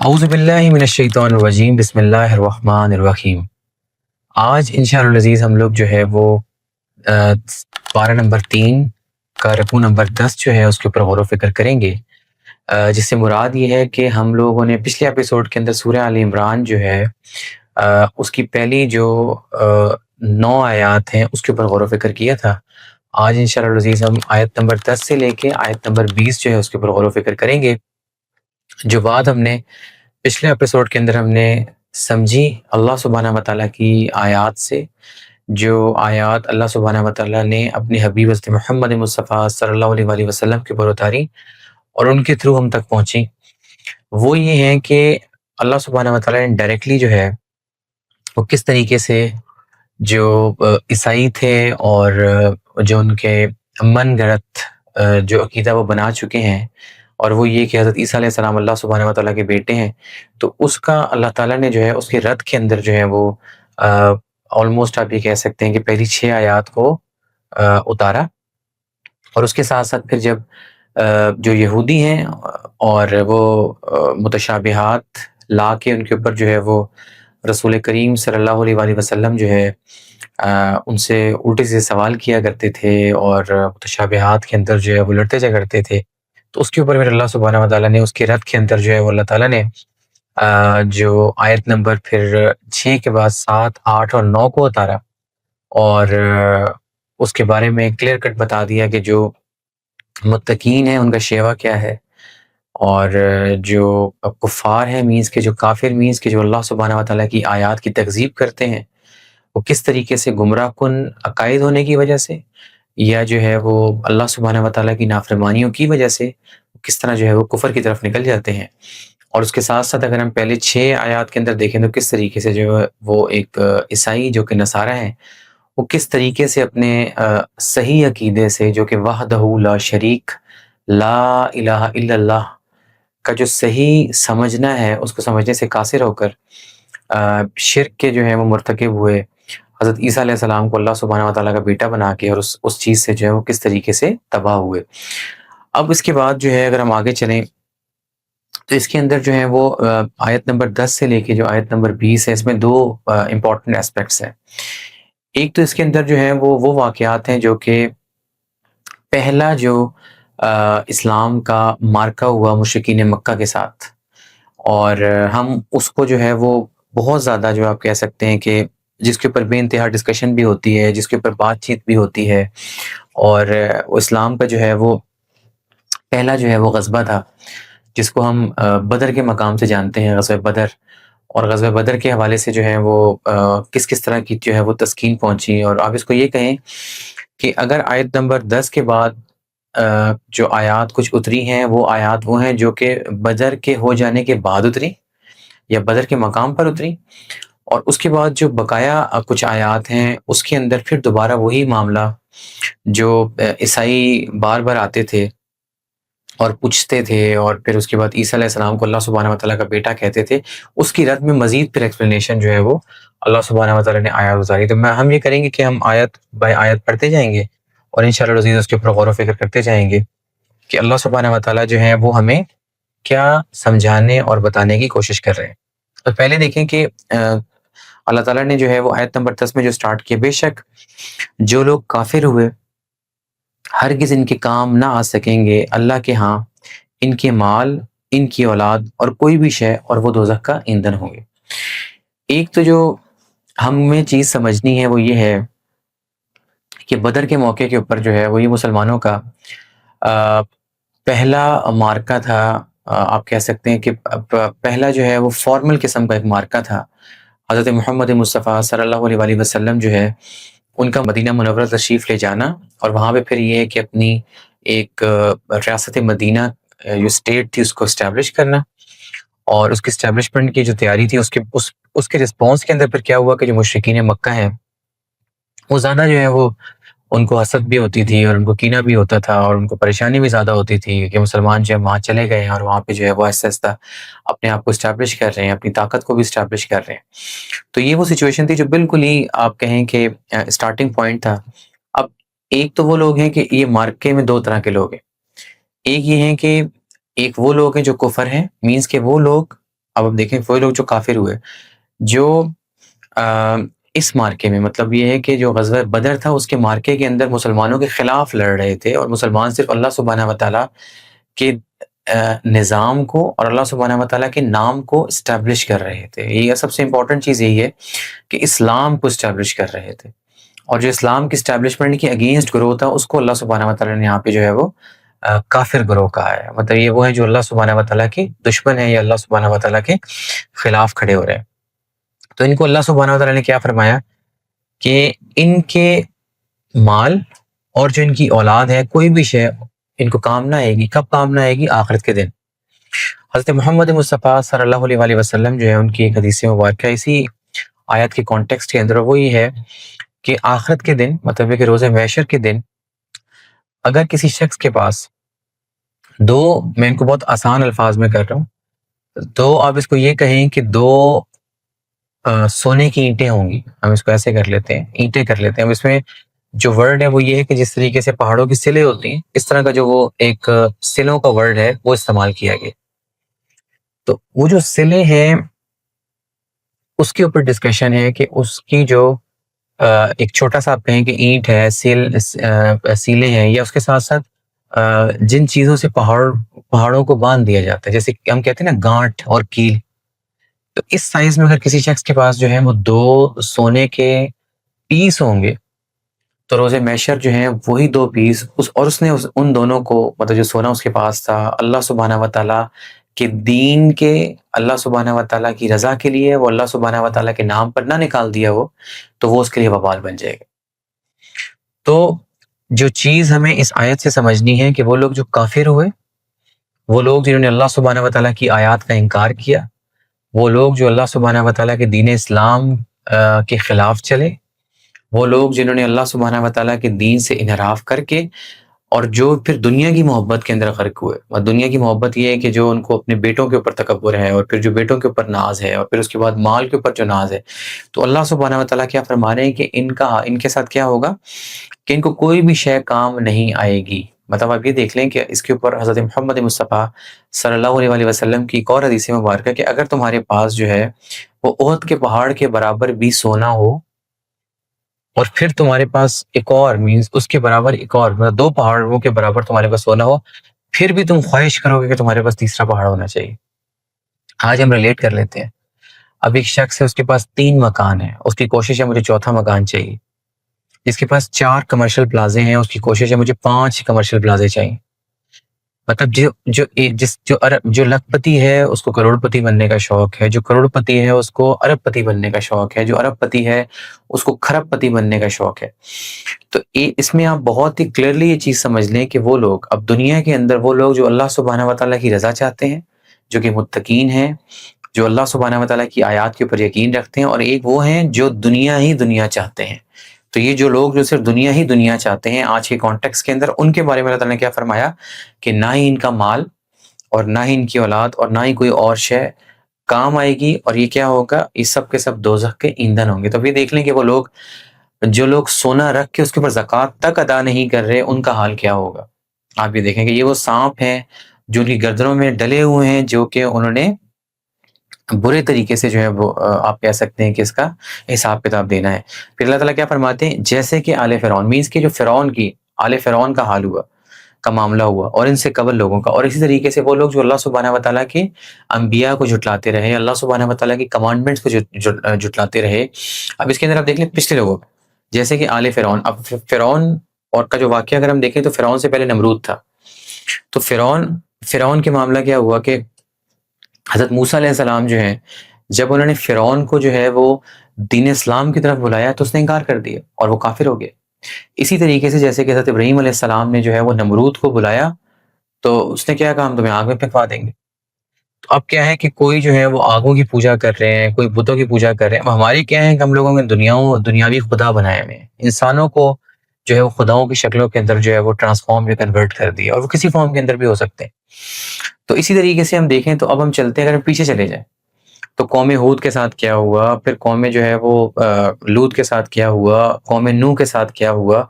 اعوذ باللہ من الشیطان الرجیم بسم اللہ الرحمن الرحیم۔ آج انشاءاللہ العزیز ہم لوگ جو ہے وہ پارہ نمبر 3 کا رکوع نمبر 10 جو ہے اس کے اوپر غور و فکر کریں گے، جس سے مراد یہ ہے کہ ہم لوگوں نے پچھلے ایپیسوڈ کے اندر سورہ آل عمران جو ہے اس کی پہلی جو 9 آیات ہیں اس کے اوپر غور و فکر کیا تھا۔ آج انشاءاللہ العزیز ہم آیت نمبر 10 سے لے کے آیت نمبر 20 جو ہے اس کے اوپر غور و فکر کریں گے۔ جو بات ہم نے پچھلے ایپیسوڈ کے اندر ہم نے سمجھی اللہ سبحانہ وتعالیٰ کی آیات سے، جو آیات اللہ سبحانہ وتعالیٰ نے اپنے حبیب حضرت محمد مصطفیٰ صلی اللہ علیہ وآلہ وسلم کے اوپر اتاری اور ان کے تھرو ہم تک پہنچی، وہ یہ ہیں کہ اللہ سبحانہ وتعالیٰ نے ڈائریکٹلی جو ہے وہ کس طریقے سے جو عیسائی تھے اور جو ان کے من گھڑت جو عقیدہ وہ بنا چکے ہیں، اور وہ یہ کہ حضرت عیسیٰ علیہ السلام اللہ سبحانہ وتعالیٰ کے بیٹے ہیں، تو اس کا اللہ تعالیٰ نے جو ہے اس کے رد کے اندر جو ہے وہ آلموسٹ آپ یہ کہہ سکتے ہیں کہ پہلی 6 آیات کو اتارا، اور اس کے ساتھ ساتھ پھر جب جو یہودی ہیں اور وہ متشابہات لا کے ان کے اوپر جو ہے وہ رسول کریم صلی اللہ علیہ وآلہ وسلم جو ہے ان سے الٹے سے سوال کیا کرتے تھے اور متشابہات کے اندر جو ہے وہ لڑتے جھگڑتے تھے، تو اس کے اوپر پھر اللہ سبحانہ وتعالیٰ نے اس کے رد کے اندر جو ہے وہ اللہ تعالیٰ نے جو آیت نمبر پھر 6 کے بعد 7، 8 اور 9 کو اتارا، اور اس کے بارے میں کلیئر کٹ بتا دیا کہ جو متقین ہیں ان کا شیوا کیا ہے، اور جو کفار ہیں مینس کے جو کافر مینس کے جو اللہ سبحانہ وتعالیٰ کی آیات کی تکذیب کرتے ہیں، وہ کس طریقے سے گمراہ کن عقائد ہونے کی وجہ سے یا جو ہے وہ اللہ سبحانہ وتعالیٰ کی نافرمانیوں کی وجہ سے کس طرح جو ہے وہ کفر کی طرف نکل جاتے ہیں، اور اس کے ساتھ ساتھ اگر ہم پہلے 6 آیات کے اندر دیکھیں تو کس طریقے سے جو ہے وہ ایک عیسائی جو کہ نصارہ ہیں، وہ کس طریقے سے اپنے صحیح عقیدے سے جو کہ وحدہ لا شریک لا الہ الا اللہ کا جو صحیح سمجھنا ہے اس کو سمجھنے سے قاصر ہو کر شرک کے جو ہے وہ مرتکب ہوئے، حضرت عیسیٰ علیہ السلام کو اللہ سبحانہ وتعالیٰ کا بیٹا بنا کے اور اس چیز سے جو ہے وہ کس طریقے سے تباہ ہوئے۔ اب اس کے بعد جو ہے اگر ہم آگے چلیں تو اس کے اندر جو ہے وہ آیت نمبر 10 سے لے کے جو آیت نمبر 20 ہے، اس میں 2 امپورٹنٹ اسپیکٹس ہیں۔ ایک تو اس کے اندر جو ہے وہ واقعات ہیں جو کہ پہلا جو اسلام کا مارکہ ہوا مشرکین مکہ کے ساتھ، اور ہم اس کو جو ہے وہ بہت زیادہ جو آپ کہہ سکتے ہیں کہ جس کے اوپر بے انتہا ڈسکشن بھی ہوتی ہے، جس کے اوپر بات چیت بھی ہوتی ہے، اور اسلام کا جو ہے وہ پہلا جو ہے وہ غزوہ تھا جس کو ہم بدر کے مقام سے جانتے ہیں، غزوہ بدر، اور غزوہ بدر کے حوالے سے جو ہے وہ کس کس طرح کی جو ہے وہ تسکین پہنچی، اور آپ اس کو یہ کہیں کہ اگر آیت نمبر 10 کے بعد جو آیات کچھ اتری ہیں وہ آیات وہ ہیں جو کہ بدر کے ہو جانے کے بعد اتری یا بدر کے مقام پر اتری، اور اس کے بعد جو بقایا کچھ آیات ہیں اس کے اندر پھر دوبارہ وہی معاملہ جو عیسائی بار بار آتے تھے اور پوچھتے تھے، اور پھر اس کے بعد عیسیٰ علیہ السلام کو اللہ سبحانہ وتعالیٰ کا بیٹا کہتے تھے، اس کی رد میں مزید پھر ایکسپلینیشن جو ہے وہ اللہ سبحانہ وتعالیٰ نے آیات اتاری۔ تو ہم یہ کریں گے کہ ہم آیت بائی آیت پڑھتے جائیں گے اور انشاءاللہ العزیز اس کے اوپر غور و فکر کرتے جائیں گے کہ اللہ سبحانہ وتعالیٰ جو ہے وہ ہمیں کیا سمجھانے اور بتانے کی کوشش کر رہے ہیں۔ تو پہلے دیکھیں کہ اللہ تعالیٰ نے جو ہے وہ آیت نمبر 10 میں جو سٹارٹ کیا، بے شک جو لوگ کافر ہوئے ہرگز ان کے کام نہ آ سکیں گے اللہ کے ہاں ان کے مال، ان کی اولاد اور کوئی بھی شے، اور وہ دوزخ کا ایندھن ہوں گے۔ ایک تو جو ہمیں چیز سمجھنی ہے وہ یہ ہے کہ بدر کے موقع کے اوپر جو ہے وہ یہ مسلمانوں کا پہلا مارکہ تھا، آپ کہہ سکتے ہیں کہ پہلا جو ہے وہ فارمل قسم کا ایک مارکہ تھا۔ حضرت محمد مصطفیٰ صلی اللہ علیہ وآلہ وسلم جو ہے ان کا مدینہ منورہ تشریف لے جانا، اور وہاں پہ پھر یہ ہے کہ اپنی ایک ریاست مدینہ جو اسٹیٹ تھی اس کو اسٹیبلش کرنا، اور اس کی اسٹیبلشمنٹ کی جو تیاری تھی اس کے رسپانس کے اندر پھر کیا ہوا کہ جو مشرکین مکہ ہیں وہ زیادہ جو ہے وہ ان کو حسد بھی ہوتی تھی اور ان کو کینہ بھی ہوتا تھا اور ان کو پریشانی بھی زیادہ ہوتی تھی کہ مسلمان جو ہے وہاں چلے گئے ہیں اور وہاں پہ جو ہے وہ آہستہ آہستہ اپنے آپ کو اسٹیبلش کر رہے ہیں، اپنی طاقت کو بھی اسٹیبلش کر رہے ہیں۔ تو یہ وہ سچویشن تھی جو بالکل ہی آپ کہیں کہ اسٹارٹنگ پوائنٹ تھا۔ اب ایک تو وہ لوگ ہیں کہ یہ مارکے میں 2 طرح کے لوگ ہیں، ایک یہ ہیں کہ ایک وہ لوگ ہیں جو کفر ہیں، مینس کہ وہ لوگ اب دیکھیں وہی لوگ جو کافر ہوئے، جو اس مارکے میں، مطلب یہ ہے کہ جو غزوہ بدر تھا اس کے مارکے کے اندر مسلمانوں کے خلاف لڑ رہے تھے، اور مسلمان صرف اللہ سبحانہ وتعالیٰ کے نظام کو اور اللہ سبحانہ وتعالیٰ کے نام کو اسٹیبلش کر رہے تھے. یہ سب سے امپورٹنٹ چیز یہی ہے کہ اسلام کو اسٹیبلش کر رہے تھے، اور جو اسلام کی اسٹیبلشمنٹ کے اگینسٹ گروہ تھا اس کو اللہ سبحانہ وتعالیٰ نے یہاں پہ جو ہے وہ کافر گروہ کہا ہے. مطلب یہ وہ ہے جو اللہ سبحانہ وتعالیٰ کے دشمن ہے یا اللہ سبحانہ وتعالیٰ کے خلاف کھڑے ہو رہے ہیں. تو ان کو اللہ سبحانہ وتعالیٰ نے کیا فرمایا کہ ان کے مال اور جو ان کی اولاد ہے، کوئی بھی شے ان کو کام نہ آئے گی. کب کام نہ آئے گی؟ آخرت کے دن. حضرت محمد مصطفیٰ صلی اللہ علیہ وآلہ وسلم جو ہے ان کی ایک حدیث مبارکہ اسی آیت کے کانٹیکسٹ کے اندر وہ یہ ہے کہ آخرت کے دن، مطلب کہ روز محشر کے دن، اگر کسی شخص کے پاس دو، میں ان کو بہت آسان الفاظ میں کر رہا ہوں، تو آپ اس کو یہ کہیں کہ دو سونے کی اینٹیں ہوں گی، ہم اس کو ایسے کر لیتے ہیں، اینٹیں کر لیتے ہیں. اب اس میں جو ورڈ ہے وہ یہ ہے کہ جس طریقے سے پہاڑوں کی سلیں ہوتی ہیں، اس طرح کا جو وہ ایک سلوں کا ورڈ ہے وہ استعمال کیا گیا. تو وہ جو سلیں ہیں اس کے اوپر ڈسکشن ہے کہ اس کی جو ایک چھوٹا سا آپ کہیں کہ اینٹ ہے، سیلیں ہیں، یا اس کے ساتھ ساتھ جن چیزوں سے پہاڑوں کو باندھ دیا جاتا ہے، جیسے ہم کہتے ہیں نا گانٹ اور کیل. تو اس سائز میں اگر کسی شخص کے پاس جو ہے وہ دو سونے کے پیس ہوں گے تو روز محشر جو ہیں وہی دو پیس اور اس نے ان دونوں کو، مطلب جو سونا اس کے پاس تھا، اللہ سبحانہ وتعالیٰ کے دین کے، اللہ سبحانہ وتعالیٰ کی رضا کے لیے، وہ اللہ سبحانہ وتعالیٰ کے نام پر نہ نکال دیا ہو تو وہ اس کے لیے وبال بن جائے گا. تو جو چیز ہمیں اس آیت سے سمجھنی ہے کہ وہ لوگ جو کافر ہوئے، وہ لوگ جنہوں نے اللہ سبحانہ وتعالیٰ کی آیات کا انکار کیا، وہ لوگ جو اللہ سبحانہ وتعالیٰ کے دین اسلام کے خلاف چلے، وہ لوگ جنہوں نے اللہ سبحانہ وتعالیٰ کے دین سے انحراف کر کے، اور جو پھر دنیا کی محبت کے اندر غرق ہوئے. اور دنیا کی محبت یہ ہے کہ جو ان کو اپنے بیٹوں کے اوپر تکبر ہے، اور پھر جو بیٹوں کے اوپر ناز ہے، اور پھر اس کے بعد مال کے اوپر جو ناز ہے. تو اللہ سبحانہ وتعالیٰ کیا فرما رہے ہیں کہ ان کے ساتھ کیا ہوگا کہ ان کو کوئی بھی شے کام نہیں آئے گی. مطلب آپ یہ دیکھ لیں کہ اس کے اوپر حضرت محمد مصطفیٰ صلی اللہ علیہ وآلہ وسلم کی ایک اور حدیث مبارکہ کہ اگر تمہارے پاس جو ہے وہ احد کے پہاڑ کے برابر بھی سونا ہو، اور پھر تمہارے پاس ایک اور مینز اس کے برابر ایک اور، مطلب دو پہاڑوں کے برابر تمہارے پاس سونا ہو، پھر بھی تم خواہش کرو گے کہ تمہارے پاس تیسرا پہاڑ ہونا چاہیے. آج ہم ریلیٹ کر لیتے ہیں. اب ایک شخص ہے، اس کے پاس 3 مکان ہیں، اس کی کوشش ہے مجھے چوتھا مکان چاہیے. جس کے پاس 4 کمرشل پلازے ہیں، اس کی کوشش ہے مجھے 5 کمرشل پلازے چاہیے. مطلب جو لکھ پتی ہے اس کو کروڑ پتی بننے کا شوق ہے، جو کروڑ پتی ہے اس کو ارب پتی بننے کا شوق ہے، جو ارب پتی ہے اس کو کھرب پتی بننے کا شوق ہے. تو اس میں آپ بہت ہی کلیئرلی یہ چیز سمجھ لیں کہ وہ لوگ اب دنیا کے اندر، وہ لوگ جو اللہ سبحانہ وتعالیٰ کی رضا چاہتے ہیں، جو کہ متقین ہیں، جو اللہ سبحانہ وتعالیٰ کی آیات کے اوپر یقین رکھتے ہیں، اور ایک وہ ہیں جو دنیا ہی دنیا چاہتے ہیں. تو یہ جو لوگ جو صرف دنیا ہی دنیا چاہتے ہیں آج کے کانٹیکس کے اندر، ان کے بارے میں اللہ تعالیٰ نے کیا فرمایا کہ نہ ہی ان کا مال اور نہ ہی ان کی اولاد اور نہ ہی کوئی اور شے کام آئے گی، اور یہ کیا ہوگا، یہ سب کے سب دوزخ کے ایندھن ہوں گے. تو یہ دیکھ لیں کہ وہ لوگ جو لوگ سونا رکھ کے اس کے اوپر زکوٰۃ تک ادا نہیں کر رہے، ان کا حال کیا ہوگا. آپ یہ دیکھیں کہ یہ وہ سانپ ہیں جو ان کی گردنوں میں ڈلے ہوئے ہیں، جو کہ انہوں نے برے طریقے سے جو ہے وہ آپ کہہ سکتے ہیں کہ اس کا حساب کتاب دینا ہے. پھر اللہ تعالیٰ کیا فرماتے ہیں، جیسے کہ آل فرعون، مینس کہ جو فرعون کی آل فرعون کا حال ہوا، کا معاملہ ہوا، اور ان سے قبل لوگوں کا، اور اسی طریقے سے وہ لوگ جو اللہ سبحانہ وتعالیٰ کے انبیاء کو جھٹلاتے رہے، اللہ سبحانہ وتعالیٰ کی کمانڈمنٹس کو جھٹلاتے رہے. اب اس کے اندر آپ دیکھ لیں پچھلے لوگوں میں، جیسے کہ آل فرعون. اب فرعون اور کا جو واقعہ اگر ہم دیکھیں تو فرعون سے پہلے نمرود تھا. تو فرعون کے معاملہ کیا ہوا کہ حضرت موسیٰ علیہ السلام جو ہیں، جب انہوں نے فرعون کو جو ہے وہ دین اسلام کی طرف بلایا تو اس نے انکار کر دیا اور وہ کافر ہو گیا. اسی طریقے سے جیسے کہ حضرت ابراہیم علیہ السلام نے جو ہے وہ نمرود کو بلایا تو اس نے کیا کہا، ہم تمہیں آگ میں پھینکوا دیں گے. تو اب کیا ہے کہ کوئی جو ہے وہ آگوں کی پوجا کر رہے ہیں، کوئی بتوں کی پوجا کر رہے ہیں. اب ہماری کیا ہے کہ ہم لوگوں نے دنیاوی خدا بنائے ہوئے ہیں، انسانوں کو جو ہے وہ خداؤں کی شکلوں کے اندر جو ہے وہ ٹرانسفارم یا کنورٹ کر دیا، اور وہ کسی فارم کے اندر بھی ہو سکتے ہیں. تو اسی طریقے سے ہم دیکھیں تو اب ہم چلتے ہیں، اگر ہم پیچھے چلے جائیں تو قوم ہود کے ساتھ کیا ہوا، پھر قوم جو ہے وہ لوط کے ساتھ کیا ہوا، قوم نوح کے ساتھ کیا ہوا.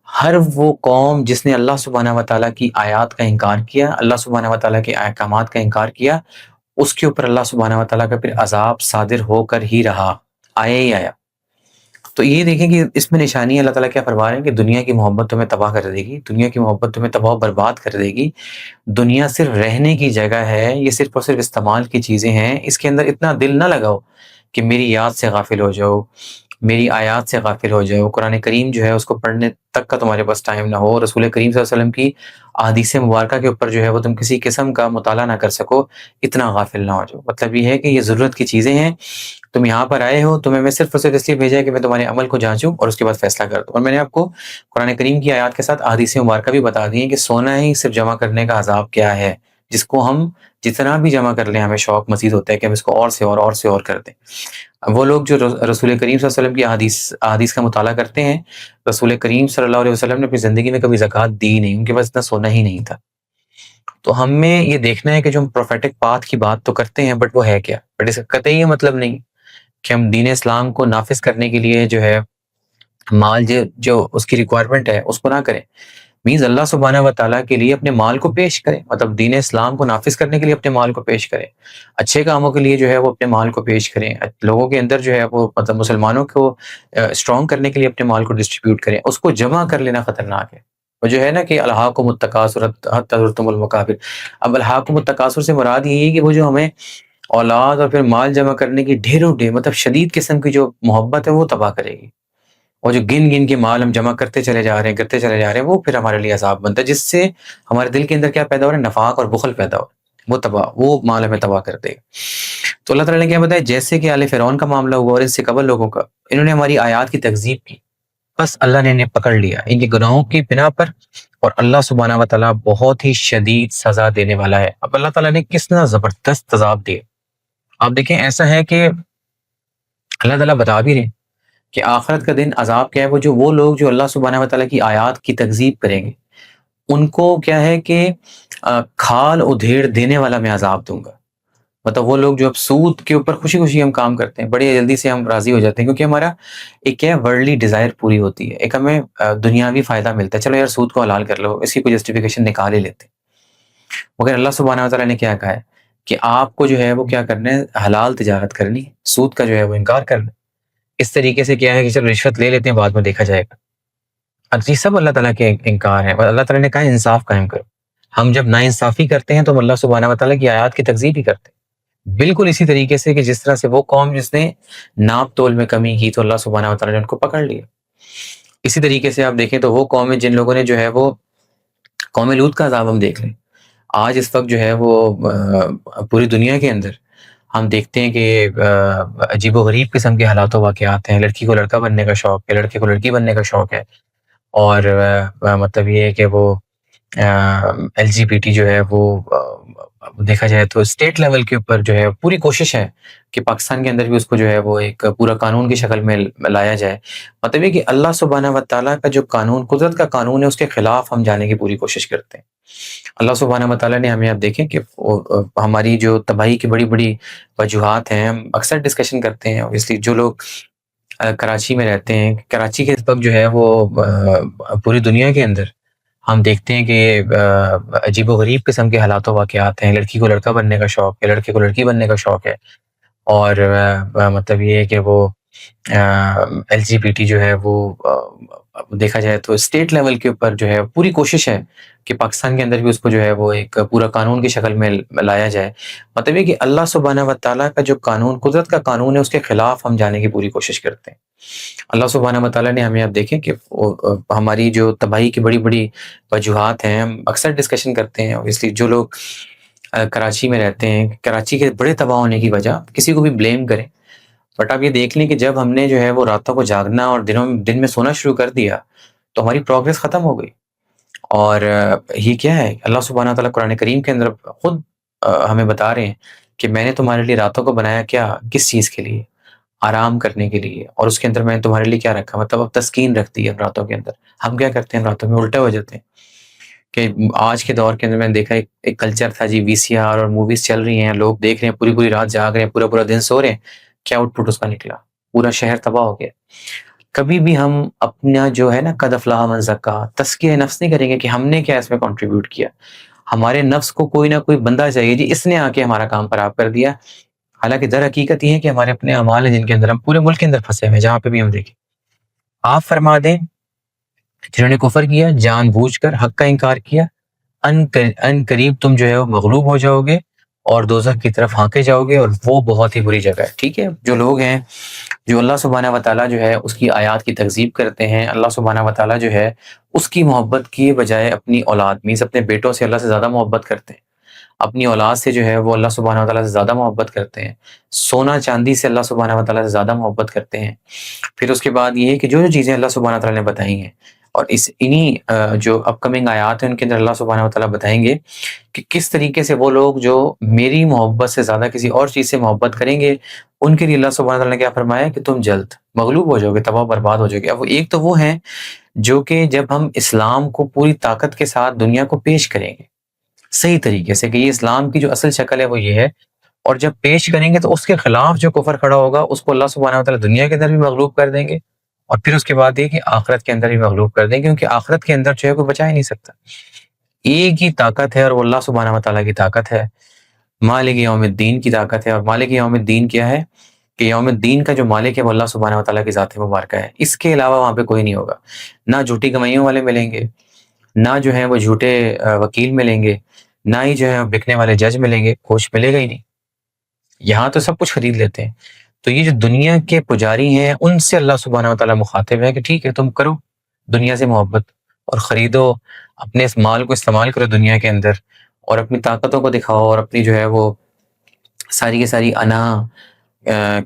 ہر وہ قوم جس نے اللہ سبحانہ وتعالیٰ کی آیات کا انکار کیا، اللہ سبحانہ وتعالیٰ کے احکامات کا انکار کیا، اس کے اوپر اللہ سبحانہ و تعالیٰ کا پھر عذاب صادر ہو کر ہی رہا، آیا ہی آیا۔ تو یہ دیکھیں کہ اس میں نشانی اللہ تعالیٰ کیا فرما رہے ہیں کہ دنیا کی محبت تمہیں تباہ کر دے گی، دنیا کی محبت تمہیں تباہ و برباد کر دے گی۔ دنیا صرف رہنے کی جگہ ہے، یہ صرف اور صرف استعمال کی چیزیں ہیں، اس کے اندر اتنا دل نہ لگاؤ کہ میری یاد سے غافل ہو جاؤ، میری آیات سے غافل ہو جاؤ، قرآن کریم جو ہے اس کو پڑھنے تک کا تمہارے پاس ٹائم نہ ہو، رسول کریم صلی اللہ علیہ وسلم کی احادیث مبارکہ کے اوپر جو ہے وہ تم کسی قسم کا مطالعہ نہ کر سکو، اتنا غافل نہ ہو جاؤ۔ مطلب یہ ہے کہ یہ ضرورت کی چیزیں ہیں، تم یہاں پر آئے ہو، تمہیں میں صرف اور صرف اس لیے بھیجا ہے کہ میں تمہارے عمل کو جانچوں اور اس کے بعد فیصلہ کر دوں۔ اور میں نے آپ کو قرآن کریم کی آیات کے ساتھ احادیث مبارکہ بھی بتا دی ہیں کہ سونا ہی صرف جمع کرنے کا عذاب کیا ہے، جس کو ہم جتنا بھی جمع کر لیں ہمیں شوق مزید ہوتا ہے کہ ہم اس کو اور سے اور کر دیں۔ وہ لوگ جو رسول کریم صلی اللہ علیہ وسلم کی احادیث کا مطالعہ کرتے ہیں، رسول کریم صلی اللہ علیہ وسلم نے اپنی زندگی میں کبھی زکوٰۃ دی نہیں، ان کے پاس اتنا سونا ہی نہیں تھا۔ تو ہمیں یہ دیکھنا ہے کہ جو ہم پروفیٹک پاتھ کی بات تو کرتے ہیں بٹ وہ ہے کیا، بٹ اس کا قطعی یہ مطلب نہیں کہ ہم دین اسلام کو نافذ کرنے کے لیے جو ہے مال جو اس کی ریکوائرمنٹ ہے اس کو نہ کریں۔ مینز اللہ سبحانہ و تعالیٰ کے لیے اپنے مال کو پیش کریں، مطلب دین اسلام کو نافذ کرنے کے لیے اپنے مال کو پیش کریں، اچھے کاموں کے لیے جو ہے وہ اپنے مال کو پیش کریں، لوگوں کے اندر جو ہے وہ مطلب مسلمانوں کو اسٹرانگ کرنے کے لیے اپنے مال کو ڈسٹریبیوٹ کریں۔ اس کو جمع کر لینا خطرناک ہے۔ وہ جو ہے نا کہ الہاکم التکاثر حتی زرتم المقابر، اب الہاکم التکاثر سے مراد یہ ہے کہ وہ جو ہمیں اولاد اور پھر مال جمع کرنے کی ڈھیروں مطلب شدید قسم کی جو محبت ہے وہ تباہ کرے گی، اور جو گن کے مال ہم جمع کرتے چلے جا رہے ہیں وہ پھر ہمارے لیے عذاب بنتا ہے، جس سے ہمارے دل کے اندر کیا پیدا ہو رہا ہے، نفاق اور بخل پیدا ہو رہا ہے، وہ مال ہمیں تباہ کر دے گا۔ تو اللہ تعالیٰ نے کیا بتایا، جیسے کہ آل فرعون کا معاملہ ہوا اور اس سے قبل لوگوں کا، انہوں نے ہماری آیات کی تکذیب کی، بس اللہ نے انہیں پکڑ لیا ان کے گناہوں کی بنا پر، اور اللہ سبحانہ و تعالیٰ بہت ہی شدید سزا دینے والا ہے۔ اب اللہ تعالیٰ نے کس طرح زبردست عذاب دیے، آپ دیکھیں ایسا ہے کہ اللہ تعالیٰ بتا بھی رہے کہ آخرت کا دن عذاب کیا ہے، وہ لوگ جو اللہ سبحانہ و تعالیٰ کی آیات کی تکذیب کریں گے ان کو کیا ہے کہ کھال ادھیڑ دینے والا میں عذاب دوں گا۔ مطلب وہ لوگ جو اب سود کے اوپر خوشی خوشی ہم کام کرتے ہیں، بڑی جلدی سے ہم راضی ہو جاتے ہیں کیونکہ ہمارا ایک کیا ہے ورلڈلی ڈیزائر پوری ہوتی ہے، ایک ہمیں دنیاوی فائدہ ملتا ہے، چلو یار سود کو حلال کر لو، اس کی کوئی جسٹیفیکیشن نکال ہی لیتے ہیں۔ مگر اللہ سبحانہ و تعالیٰ نے کیا کہا ہے کہ آپ کو جو ہے وہ کیا کرنا ہے، حلال تجارت کرنی ہے، سود کا جو ہے وہ انکار کرنا ہے۔ اس طریقے سے کیا ہے کہ چلو رشوت لے لیتے ہیں، بعد میں دیکھا جائے گا۔ اب یہ سب اللہ تعالیٰ کے انکار ہے، اور اللہ تعالیٰ نے کہا انصاف قائم کرو۔ ہم جب ناانصافی کرتے ہیں تو ہم اللہ سبحانہ و تعالیٰ کی آیات کی تکذیب ہی کرتے ہیں، بالکل اسی طریقے سے کہ جس طرح سے وہ قوم جس نے ناپ تول میں کمی کی تو اللہ سبحانہ و تعالیٰ نے ان کو پکڑ لیا۔ اسی طریقے سے آپ دیکھیں تو وہ قومیں جن لوگوں نے جو ہے وہ قوم لوط کا عذاب ہم دیکھ لیں، آج اس وقت جو ہے وہ پوری دنیا کے اندر ہم دیکھتے ہیں کہ عجیب و غریب قسم کے حالات و واقعات ہیں، لڑکی کو لڑکا بننے کا شوق ہے، لڑکے کو لڑکی بننے کا شوق ہے، اور مطلب یہ ہے کہ وہ ایل جی بی ٹی جو ہے وہ دیکھا جائے تو اسٹیٹ لیول کے اوپر جو ہے پوری کوشش ہے کہ پاکستان کے اندر بھی اس کو جو ہے وہ ایک پورا قانون کی شکل میں لایا جائے۔ مطلب یہ کہ اللہ سبحانہ و تعالیٰ کا جو قانون، قدرت کا قانون ہے، اس کے خلاف ہم جانے کی پوری کوشش کرتے ہیں۔ اللہ سبحانہ و تعالیٰ نے ہمیں اب دیکھیں کہ ہماری جو تباہی کی بڑی بڑی وجوہات ہیں، ہم اکثر ڈسکشن کرتے ہیں، اس لیے جو لوگ کراچی میں رہتے ہیں، کراچی کے اس وقت جو ہے وہ پوری دنیا کے اندر ہم دیکھتے ہیں کہ عجیب و غریب قسم کے حالات و واقعات ہیں، لڑکی کو لڑکا بننے کا شوق ہے، لڑکے کو لڑکی بننے کا شوق ہے، اور مطلب یہ ہے کہ وہ ایل جی بی ٹی جو ہے وہ دیکھا جائے تو اسٹیٹ لیول کے اوپر جو ہے پوری کوشش ہے کہ پاکستان کے اندر بھی اس کو جو ہے وہ ایک پورا قانون کی شکل میں لایا جائے۔ مطلب یہ کہ اللہ سبحانہ و تعالیٰ کا جو قانون، قدرت کا قانون ہے، اس کے خلاف ہم جانے کی پوری کوشش کرتے ہیں۔ اللہ سبحانہ و تعالیٰ نے ہمیں اب دیکھیں کہ ہماری جو تباہی کی بڑی بڑی وجوہات ہیں، ہم اکثر ڈسکشن کرتے ہیں، اس لیے جو لوگ کراچی میں رہتے ہیں، کراچی کے بڑے تباہ ہونے کی وجہ کسی کو بھی بلیم کریں، بٹ آپ یہ دیکھ لیں کہ جب ہم نے جو ہے وہ راتوں کو جاگنا اور دن میں سونا شروع کر دیا تو ہماری پروگرس ختم ہو گئی۔ اور یہ کیا ہے، اللہ سبحانہ تعالیٰ قرآن کریم کے اندر خود ہمیں بتا رہے ہیں کہ میں نے تمہارے لیے راتوں کو بنایا، کیا، کس چیز کے لیے، آرام کرنے کے لیے، اور اس کے اندر میں نے تمہارے لیے کیا رکھا، مطلب اب تسکین رکھتی ہے راتوں کے اندر۔ ہم کیا کرتے ہیں راتوں میں، الٹے ہو جاتے ہیں کہ آج کے دور کے اندر میں نے دیکھا ایک کلچر تھا جی، وی سی آر اور موویز چل رہی ہیں، لوگ دیکھ رہے ہیں، پوری پوری رات جاگ رہے ہیں، پورا پورا دن سو رہے ہیں، کیا آؤٹ پٹ اس کا نکلا، پورا شہر تباہ ہو گیا۔ کبھی بھی ہم اپنا جو ہے نا قد افلح من زکا، تزکیہ نفس نہیں کریں گے کہ ہم نے کیا اس میں کنٹریبیوٹ کیا۔ ہمارے نفس کو کوئی نہ کوئی بندہ چاہیے جی اس نے آ کے ہمارا کام خراب کر دیا. حالانکہ در حقیقت یہ ہے کہ ہمارے اپنے اعمال ہیں جن کے اندر ہم پورے ملک کے اندر پھنسے ہوئے ہیں جہاں پہ بھی ہم دیکھیں. آپ فرما دیں جنہوں نے کفر کیا جان بوجھ کر حق کا انکار کیا ان قریب تم جو ہے وہ مغلوب ہو جاؤ گے اور دوزخ کی طرف ہانکے جاؤ گے اور وہ بہت ہی بری جگہ ہے. ٹھیک ہے, جو لوگ ہیں جو اللہ سبحانہ و تعالیٰ جو ہے اس کی آیات کی تکذیب کرتے ہیں, اللہ سبحانہ و تعالیٰ جو ہے اس کی محبت کیے بجائے اپنی اولاد مینس اپنے بیٹوں سے اللہ سے زیادہ محبت کرتے ہیں, اپنی اولاد سے جو ہے وہ اللہ سبحانہ و تعالیٰ سے زیادہ محبت کرتے ہیں, سونا چاندی سے اللہ سبحانہ و تعالیٰ سے زیادہ محبت کرتے ہیں. پھر اس کے بعد یہ ہے کہ جو چیزیں اللہ سبحانہ و تعالیٰ نے بتائی ہیں اور انہی جو اپ کمنگ آیات ہیں ان کے اندر اللہ سبحانہ و تعالیٰ بتائیں گے کہ کس طریقے سے وہ لوگ جو میری محبت سے زیادہ کسی اور چیز سے محبت کریں گے ان کے لیے اللہ سبحانہ و تعالیٰ نے کیا فرمایا کہ تم جلد مغلوب ہو جاؤ گے, تباہ برباد ہو جاؤ گے. اب ایک تو وہ ہیں جو کہ جب ہم اسلام کو پوری طاقت کے ساتھ دنیا کو پیش کریں گے صحیح طریقے سے کہ یہ اسلام کی جو اصل شکل ہے وہ یہ ہے, اور جب پیش کریں گے تو اس کے خلاف جو کفر کھڑا ہوگا اس کو اللہ سبحانہ و تعالیٰ دنیا کے اندر بھی مغلوب کر دیں گے اور پھر اس کے بعد یہ کہ آخرت کے اندر بھی مغلوب کر دیں گے, کیونکہ آخرت کے اندر جو ہے کوئی بچا ہی نہیں سکتا. ایک ہی طاقت ہے اور وہ اللہ سبحانہ و تعالیٰ کی طاقت ہے, مالک یوم الدین کی طاقت ہے. اور مالک یوم الدین کیا ہے کہ یوم الدین کا جو مالک ہے وہ اللہ سبحانہ و تعالیٰ کی ذات مبارکہ ہے. اس کے علاوہ وہاں پہ کوئی نہیں ہوگا, نہ جھوٹی گوائیوں والے ملیں گے, نہ جو ہے وہ جھوٹے وکیل ملیں گے, نہ ہی جو ہے بکنے والے جج ملیں گے, کچھ ملے گا ہی نہیں. یہاں تو سب کچھ خرید لیتے ہیں. تو یہ جو دنیا کے پجاری ہیں ان سے اللہ سبحانہ و تعالیٰ مخاطب ہے کہ ٹھیک ہے تم کرو دنیا سے محبت اور خریدو, اپنے اس مال کو استعمال کرو دنیا کے اندر اور اپنی طاقتوں کو دکھاؤ اور اپنی جو ہے وہ ساری کی ساری انا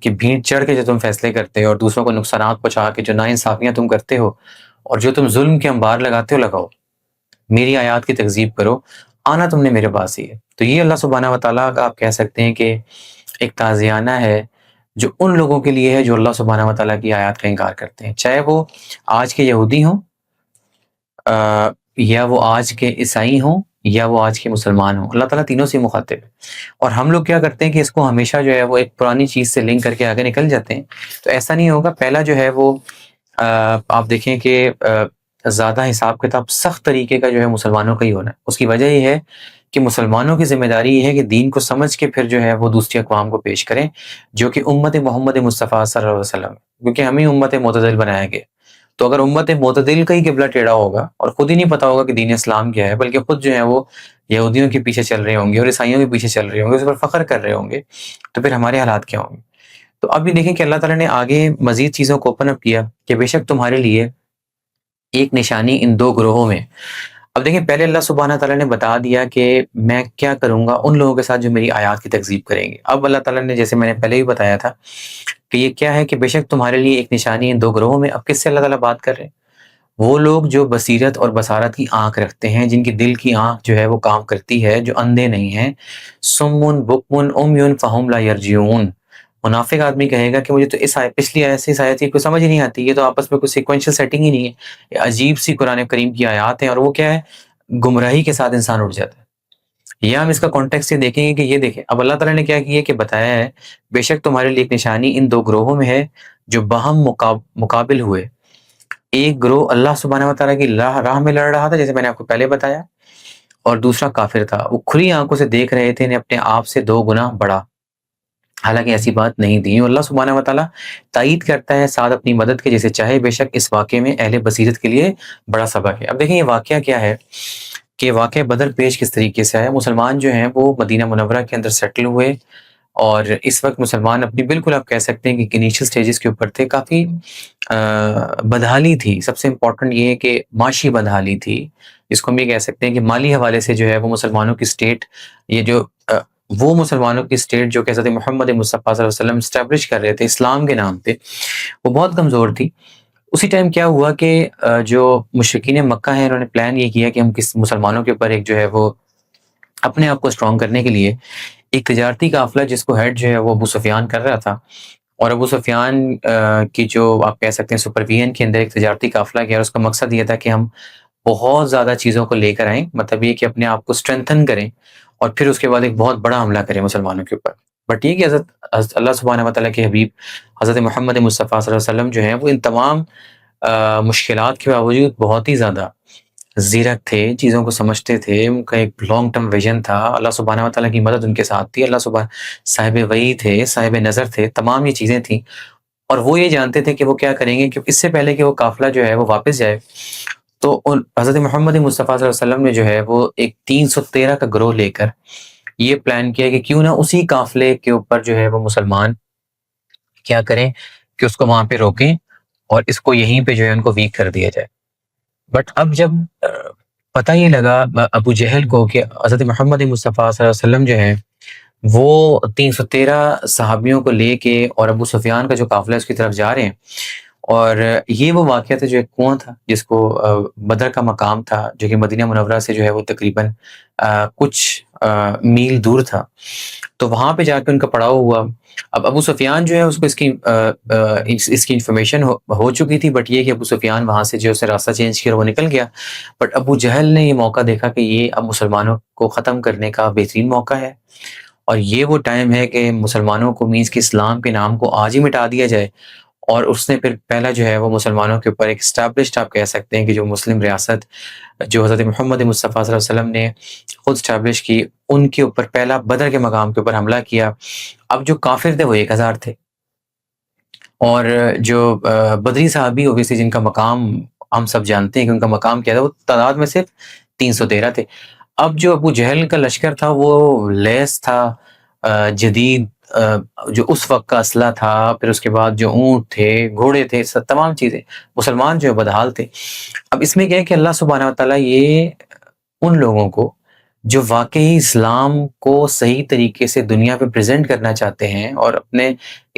کی بھیڑ چڑھ کے جو تم فیصلے کرتے ہو اور دوسروں کو نقصانات پہنچا کے جو ناانصافیاں تم کرتے ہو اور جو تم ظلم کے انبار لگاتے ہو لگاؤ, میری آیات کی تکذیب کرو, آنا تم نے میرے پاس ہی ہے. تو یہ اللہ سبحانہ و تعالیٰ کا آپ کہہ سکتے ہیں کہ ایک تعزیانہ ہے جو ان لوگوں کے لیے ہے جو اللہ سبحانہ و تعالیٰ کی آیات کا انکار کرتے ہیں, چاہے وہ آج کے یہودی ہوں یا وہ آج کے عیسائی ہوں یا وہ آج کے مسلمان ہوں. اللہ تعالیٰ تینوں سے مخاطب ہے. اور ہم لوگ کیا کرتے ہیں کہ اس کو ہمیشہ جو ہے وہ ایک پرانی چیز سے لنک کر کے آگے نکل جاتے ہیں. تو ایسا نہیں ہوگا. پہلا جو ہے وہ آپ دیکھیں کہ زیادہ حساب کتاب سخت طریقے کا جو ہے مسلمانوں کا ہی ہونا ہے. اس کی وجہ یہ ہے کہ مسلمانوں کی ذمہ داری یہ ہے کہ دین کو سمجھ کے پھر جو ہے وہ دوسری اقوام کو پیش کریں جو کہ امت محمد مصطفیٰ صلی اللہ علیہ وسلم, کیونکہ ہمیں امت معتدل بنایا گیا. تو اگر امت معتدل کا ہی قبلہ ٹیڑھا ہوگا اور خود ہی نہیں پتا ہوگا کہ دین اسلام کیا ہے, بلکہ خود جو ہے وہ یہودیوں کے پیچھے چل رہے ہوں گے اور عیسائیوں کے پیچھے چل رہے ہوں گے, اس پر فخر کر رہے ہوں گے, تو پھر ہمارے حالات کیا ہوں گے. تو اب بھی دیکھیں کہ اللہ تعالیٰ نے آگے مزید چیزوں کو اوپن اپ کیا کہ بے شک تمہارے لیے ایک نشانی ان دو گروہوں میں. اب دیکھیں پہلے اللہ سبحانہ تعالیٰ نے بتا دیا کہ میں کیا کروں گا ان لوگوں کے ساتھ جو میری آیات کی تکذیب کریں گے. اب اللہ تعالیٰ نے جیسے میں نے پہلے بھی بتایا تھا کہ یہ کیا ہے کہ بے شک تمہارے لیے ایک نشانی ان دو گروہوں میں. اب کس سے اللہ تعالیٰ بات کر رہے ہیں؟ وہ لوگ جو بصیرت اور بصارت کی آنکھ رکھتے ہیں, جن کی دل کی آنکھ جو ہے وہ کام کرتی ہے, جو اندھے نہیں ہیں. سمن بکمن امیون فہم لا یرجعون. منافق آدمی کہے گا کہ مجھے تو اس پچھلی آیت سے اس آیت کی کوئی سمجھ نہیں آتی, یہ تو آپس میں کوئی سیکوینشل سیٹنگ ہی نہیں ہے, یہ عجیب سی قرآن کریم کی آیات ہیں اور وہ کیا ہے گمراہی کے ساتھ انسان اٹھ جاتا ہے. یا ہم اس کا کانٹیکسٹ یہ دیکھیں گے کہ یہ دیکھیں اب اللہ تعالیٰ نے کیا کیا کہ بتایا ہے بے شک تمہارے لیے ایک نشانی ان دو گروہوں میں ہے جو باہم مقابل ہوئے. ایک گروہ اللہ سبحانہ و تعالیٰ کی راہ میں لڑ رہا تھا جیسے میں نے آپ کو پہلے بتایا, اور دوسرا کافر تھا. وہ کھلی آنکھوں سے دیکھ رہے تھے انہیں اپنے آپ سے 2 گنا بڑا, حالانکہ ایسی بات نہیں تھی. اللہ سبحانہ و تعالیٰ تائید کرتا ہے ساتھ اپنی مدد کے جیسے چاہے. بے شک اس واقعے میں اہل بصیرت کے لیے بڑا سبق ہے. اب دیکھیں یہ واقعہ کیا ہے کہ واقعہ بدر پیش کس طریقے سے ہے. مسلمان جو ہیں وہ مدینہ منورہ کے اندر سیٹل ہوئے اور اس وقت مسلمان اپنی بالکل آپ کہہ سکتے ہیں کہ انیشل سٹیجز کے اوپر تھے. کافی بدحالی تھی. سب سے امپورٹنٹ یہ ہے کہ معاشی بدحالی تھی, جس کو ہم یہ کہہ سکتے ہیں کہ مالی حوالے سے جو ہے وہ مسلمانوں کی سٹیٹ, یہ جو وہ مسلمانوں کی سٹیٹ جو کہ حضرت محمد مصطفیٰ صلی اللہ علیہ وسلم اسٹیبلش کر رہے تھے اسلام کے نام پہ, وہ بہت کمزور تھی. اسی ٹائم کیا ہوا کہ جو مشرکین مکہ ہیں انہوں نے پلان یہ کیا کہ ہم کس مسلمانوں کے اوپر ایک جو ہے وہ اپنے آپ کو اسٹرانگ کرنے کے لیے ایک تجارتی قافلہ جس کو ہیڈ جو ہے وہ ابو سفیان کر رہا تھا, اور ابو سفیان کی جو آپ کہہ سکتے ہیں سپرویژن کے اندر ایک تجارتی قافلہ کیا, اور اس کا مقصد یہ تھا کہ ہم بہت زیادہ چیزوں کو لے کر آئیں, مطلب یہ کہ اپنے آپ کو اسٹرینتھن کریں اور پھر اس کے بعد ایک بہت بڑا حملہ کریں مسلمانوں کے اوپر. بٹ یہ کہ حضرت اللہ سبحانہ و تعالیٰ کے حبیب حضرت محمد مصطفیٰ صلی اللہ علیہ وسلم جو ہیں وہ ان تمام مشکلات کے باوجود بہت ہی زیادہ زیرک تھے، چیزوں کو سمجھتے تھے، ان کا ایک لانگ ٹرم ویژن تھا، اللہ سبحانہ و تعالیٰ کی مدد ان کے ساتھ تھی، صاحب وحی تھے، صاحب نظر تھے، تمام یہ چیزیں تھیں، اور وہ یہ جانتے تھے کہ وہ کیا کریں گے، کہ اس سے پہلے کہ وہ قافلہ جو ہے وہ واپس جائے، تو حضرت محمد مصطفیٰ صلی اللہ علیہ وسلم نے جو ہے وہ ایک 313 کا گروہ لے کر یہ پلان کیا کہ کیوں نہ اسی قافلے کے اوپر جو ہے وہ مسلمان کیا کریں کہ اس کو وہاں پہ روکیں اور اس کو یہیں پہ جو ہے ان کو ویک کر دیا جائے۔ بٹ اب جب پتہ یہ لگا ابو جہل کو کہ حضرت محمد مصطفیٰ صلی اللہ علیہ وسلم جو ہے وہ 313 صحابیوں کو لے کے اور ابو سفیان کا جو قافلہ ہے اس کی طرف جا رہے ہیں، اور یہ وہ واقعہ تھا جو ایک کنواں تھا جس کو بدر کا مقام تھا، جو کہ مدینہ منورہ سے جو ہے وہ تقریباً کچھ میل دور تھا، تو وہاں پہ جا کے ان کا پڑاؤ ہوا۔ اب ابو سفیان جو ہے اس کو اس کی انفارمیشن ہو چکی تھی، بٹ یہ کہ ابو سفیان وہاں سے جو ہے راستہ چینج کیا اور وہ نکل گیا، بٹ ابو جہل نے یہ موقع دیکھا کہ یہ اب مسلمانوں کو ختم کرنے کا بہترین موقع ہے، اور یہ وہ ٹائم ہے کہ مسلمانوں کو مینس کہ اسلام کے نام کو آج ہی مٹا دیا جائے، اور اس نے پھر پہلا جو ہے وہ مسلمانوں کے اوپر ایک اسٹیبلشڈ آپ کہہ سکتے ہیں کہ جو مسلم ریاست جو حضرت محمد مصطفیٰ صلی اللہ علیہ وسلم نے خود اسٹیبلش کی، ان کے اوپر پہلا بدر کے مقام کے اوپر حملہ کیا۔ اب جو کافر تھے وہ 1000 تھے، اور جو بدری صحابی اوبیسلی جن کا مقام ہم سب جانتے ہیں کہ ان کا مقام کیا تھا، وہ تعداد میں صرف 313 تھے۔ اب جو ابو جہل کا لشکر تھا وہ لیس تھا، جدید جو اس وقت کا اسلحہ تھا، پھر اس کے بعد جو اونٹ تھے، گھوڑے تھے، تمام چیزیں، مسلمان جو بدحال تھے۔ اب اس میں کیا ہے کہ اللہ سبحانہ و تعالیٰ یہ ان لوگوں کو جو واقعی اسلام کو صحیح طریقے سے دنیا پہ پریزنٹ کرنا چاہتے ہیں اور اپنے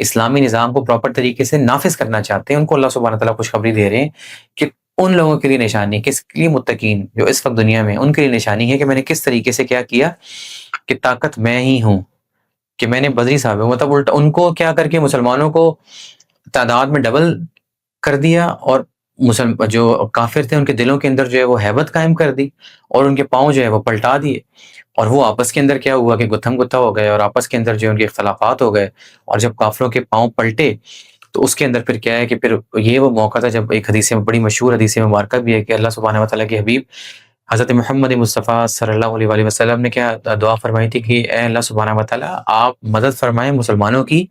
اسلامی نظام کو پراپر طریقے سے نافذ کرنا چاہتے ہیں، ان کو اللہ سبحانہ و تعالیٰ خوشخبری دے رہے ہیں کہ ان لوگوں کے لیے نشانی، کس کے لیے؟ متقین جو اس وقت دنیا میں، ان کے لیے نشانی ہے کہ میں نے کس طریقے سے کیا کیا، کہ طاقت میں ہی ہوں، کہ میں نے بدری صاحب مطلب الٹا ان کو کیا کر کے مسلمانوں کو تعداد میں ڈبل کر دیا، اور جو کافر تھے ان کے دلوں کے اندر جو ہے وہ ہیبت قائم کر دی، اور ان کے پاؤں جو ہے وہ پلٹا دیے، اور وہ آپس کے اندر کیا ہوا کہ گتھم گتھا ہو گئے، اور آپس کے اندر جو ان کے اختلافات ہو گئے، اور جب کافروں کے پاؤں پلٹے تو اس کے اندر پھر کیا ہے کہ پھر یہ وہ موقع تھا جب ایک حدیث میں، بڑی مشہور حدیث مبارکہ بھی ہے، کہ اللہ سبحانہ و تعالیٰ کے حبیب حضرت محمد مصطفیٰ صلی اللہ علیہ وآلہ وسلم نے کیا دعا فرمائی تھی کہ اے اللہ سبحانہ و تعالیٰ آپ مدد فرمائیں مسلمانوں کی،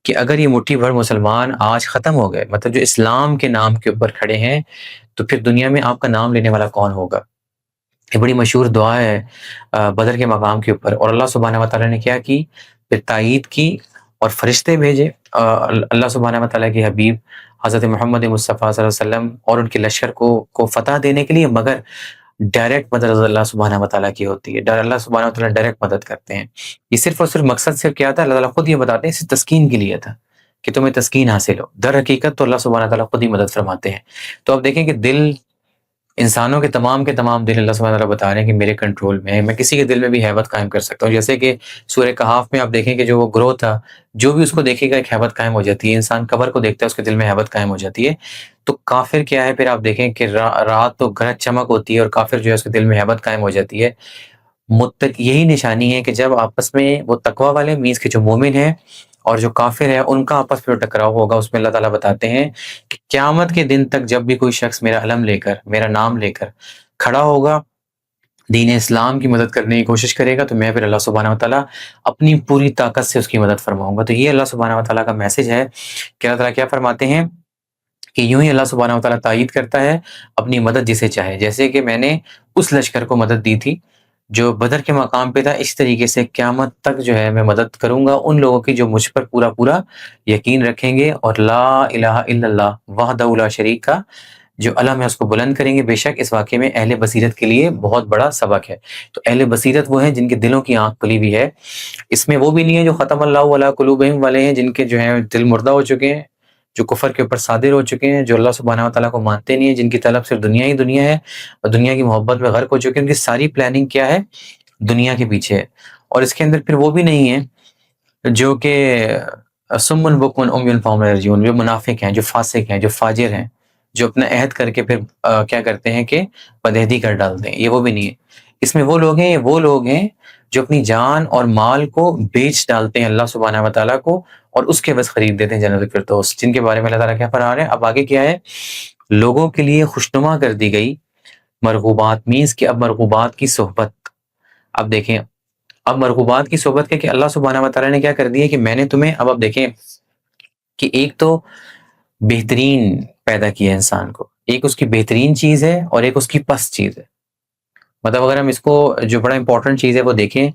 کہ اگر یہ مٹھی بھر مسلمان آج ختم ہو گئے، مطلب جو اسلام کے نام کے اوپر کھڑے ہیں، تو پھر دنیا میں آپ کا نام لینے والا کون ہوگا؟ یہ بڑی مشہور دعا ہے بدر کے مقام کے اوپر، اور اللہ سبحانہ و تعالیٰ نے کیا کی، پھر تائید کی اور فرشتے بھیجے اللہ سبحانہ و تعالیٰ کے حبیب حضرت محمد مصطفیٰ صلی اللہ علیہ وسلم اور ان کے لشکر کو فتح دینے کے لیے، مگر ڈائریکٹ مدد اللہ سبحانہ و تعالیٰ کی ہوتی ہے، اللہ سبحانہ و تعالیٰ ڈائریکٹ مدد کرتے ہیں۔ یہ صرف اور صرف مقصد صرف کیا تھا، اللہ تعالیٰ خود یہ بتاتے ہیں، صرف تسکین کے لیے تھا کہ تمہیں تسکین حاصل ہو، در حقیقت تو اللہ سبحانہ و تعالیٰ خود ہی مدد فرماتے ہیں۔ تو اب دیکھیں کہ دل، انسانوں کے تمام دل اللہ سبحانہ وتعالیٰ بتا رہے ہیں کہ میرے کنٹرول میں ہے، میں کسی کے دل میں بھی ہیبت قائم کر سکتا ہوں، جیسے کہ سورہ کہف میں آپ دیکھیں کہ جو وہ گروہ تھا، جو بھی اس کو دیکھے گا ایک ہیبت قائم ہو جاتی ہے، انسان قبر کو دیکھتا ہے اس کے دل میں ہیبت قائم ہو جاتی ہے، تو کافر کیا ہے، پھر آپ دیکھیں کہ رات تو گرج چمک ہوتی ہے اور کافر جو ہے اس کے دل میں ہیبت قائم ہو جاتی ہے۔ یہی نشانی ہے کہ جب آپس میں وہ تقوی والے مینس کے جو مومن ہیں اور جو کافر ہے ان کا آپس میں ٹکراؤ ہوگا، اس میں اللہ تعالیٰ بتاتے ہیں کہ قیامت کے دن تک جب بھی کوئی شخص میرا علم لے کر، میرا نام لے کر کھڑا ہوگا، دین اسلام کی مدد کرنے کی کوشش کرے گا، تو میں پھر اللہ سبحانہ و تعالیٰ اپنی پوری طاقت سے اس کی مدد فرماؤں گا۔ تو یہ اللہ سبحانہ و تعالیٰ کا میسج ہے کہ اللہ تعالیٰ کیا فرماتے ہیں کہ یوں ہی اللہ سبحانہ و تعالیٰ تائید کرتا ہے اپنی مدد جسے چاہے، جیسے کہ میں نے اس لشکر کو مدد دی تھی جو بدر کے مقام پہ تھا، اس طریقے سے قیامت تک جو ہے میں مدد کروں گا ان لوگوں کی جو مجھ پر پورا یقین رکھیں گے اور لا الہ الا اللہ وحدہ لا شریک کا جو علم ہے اس کو بلند کریں گے۔ بے شک اس واقعے میں اہل بصیرت کے لیے بہت بڑا سبق ہے۔ تو اہل بصیرت وہ ہیں جن کے دلوں کی آنکھ کھلی ہوئی ہے، اس میں وہ بھی نہیں ہے جو ختم اللہ علی قلوبہم والے ہیں، جن کے جو ہیں دل مردہ ہو چکے ہیں، جو کفر کے اوپر صادر ہو چکے ہیں، جو اللہ سبحانہ و تعالیٰ کو مانتے نہیں ہیں، جن کی طلب صرف دنیا ہی دنیا ہے اور دنیا کی محبت میں غرق ہو چکے ہیں، ان کی ساری پلاننگ کیا ہے، دنیا کے پیچھے ہے۔ اور اس کے اندر پھر وہ بھی نہیں ہے جو کہ سم بکم عمی فہم لا یرجعون، جو منافق ہیں، جو فاسق ہیں، جو فاجر ہیں، جو اپنا عہد کر کے پھر کیا کرتے ہیں کہ بدعہدی کر ڈالتے ہیں، یہ وہ بھی نہیں ہے۔ اس میں وہ لوگ ہیں، یہ وہ لوگ ہیں جو اپنی جان اور مال کو بیچ ڈالتے ہیں اللہ سبحانہ و تعالیٰ کو اور اس کے بس خرید دیتے ہیں جنت الفردوس، جن کے بارے میں اللہ تعالیٰ کیا فرما رہے ہیں۔ اب آگے کیا ہے، لوگوں کے لیے خوشنما کر دی گئی مرغوبات مینس کہ اب مرغوبات کی صحبت. اب دیکھیں اب مرغوبات کی صحبت کہ اللہ سبحانہ و تعالیٰ نے کیا کر دیا کہ میں نے تمہیں اب دیکھیں کہ ایک تو بہترین پیدا کیا انسان کو, ایک اس کی بہترین چیز ہے اور ایک اس کی پست چیز ہے. مطلب اگر ہم اس کو جو بڑا امپورٹنٹ چیز ہے وہ دیکھیں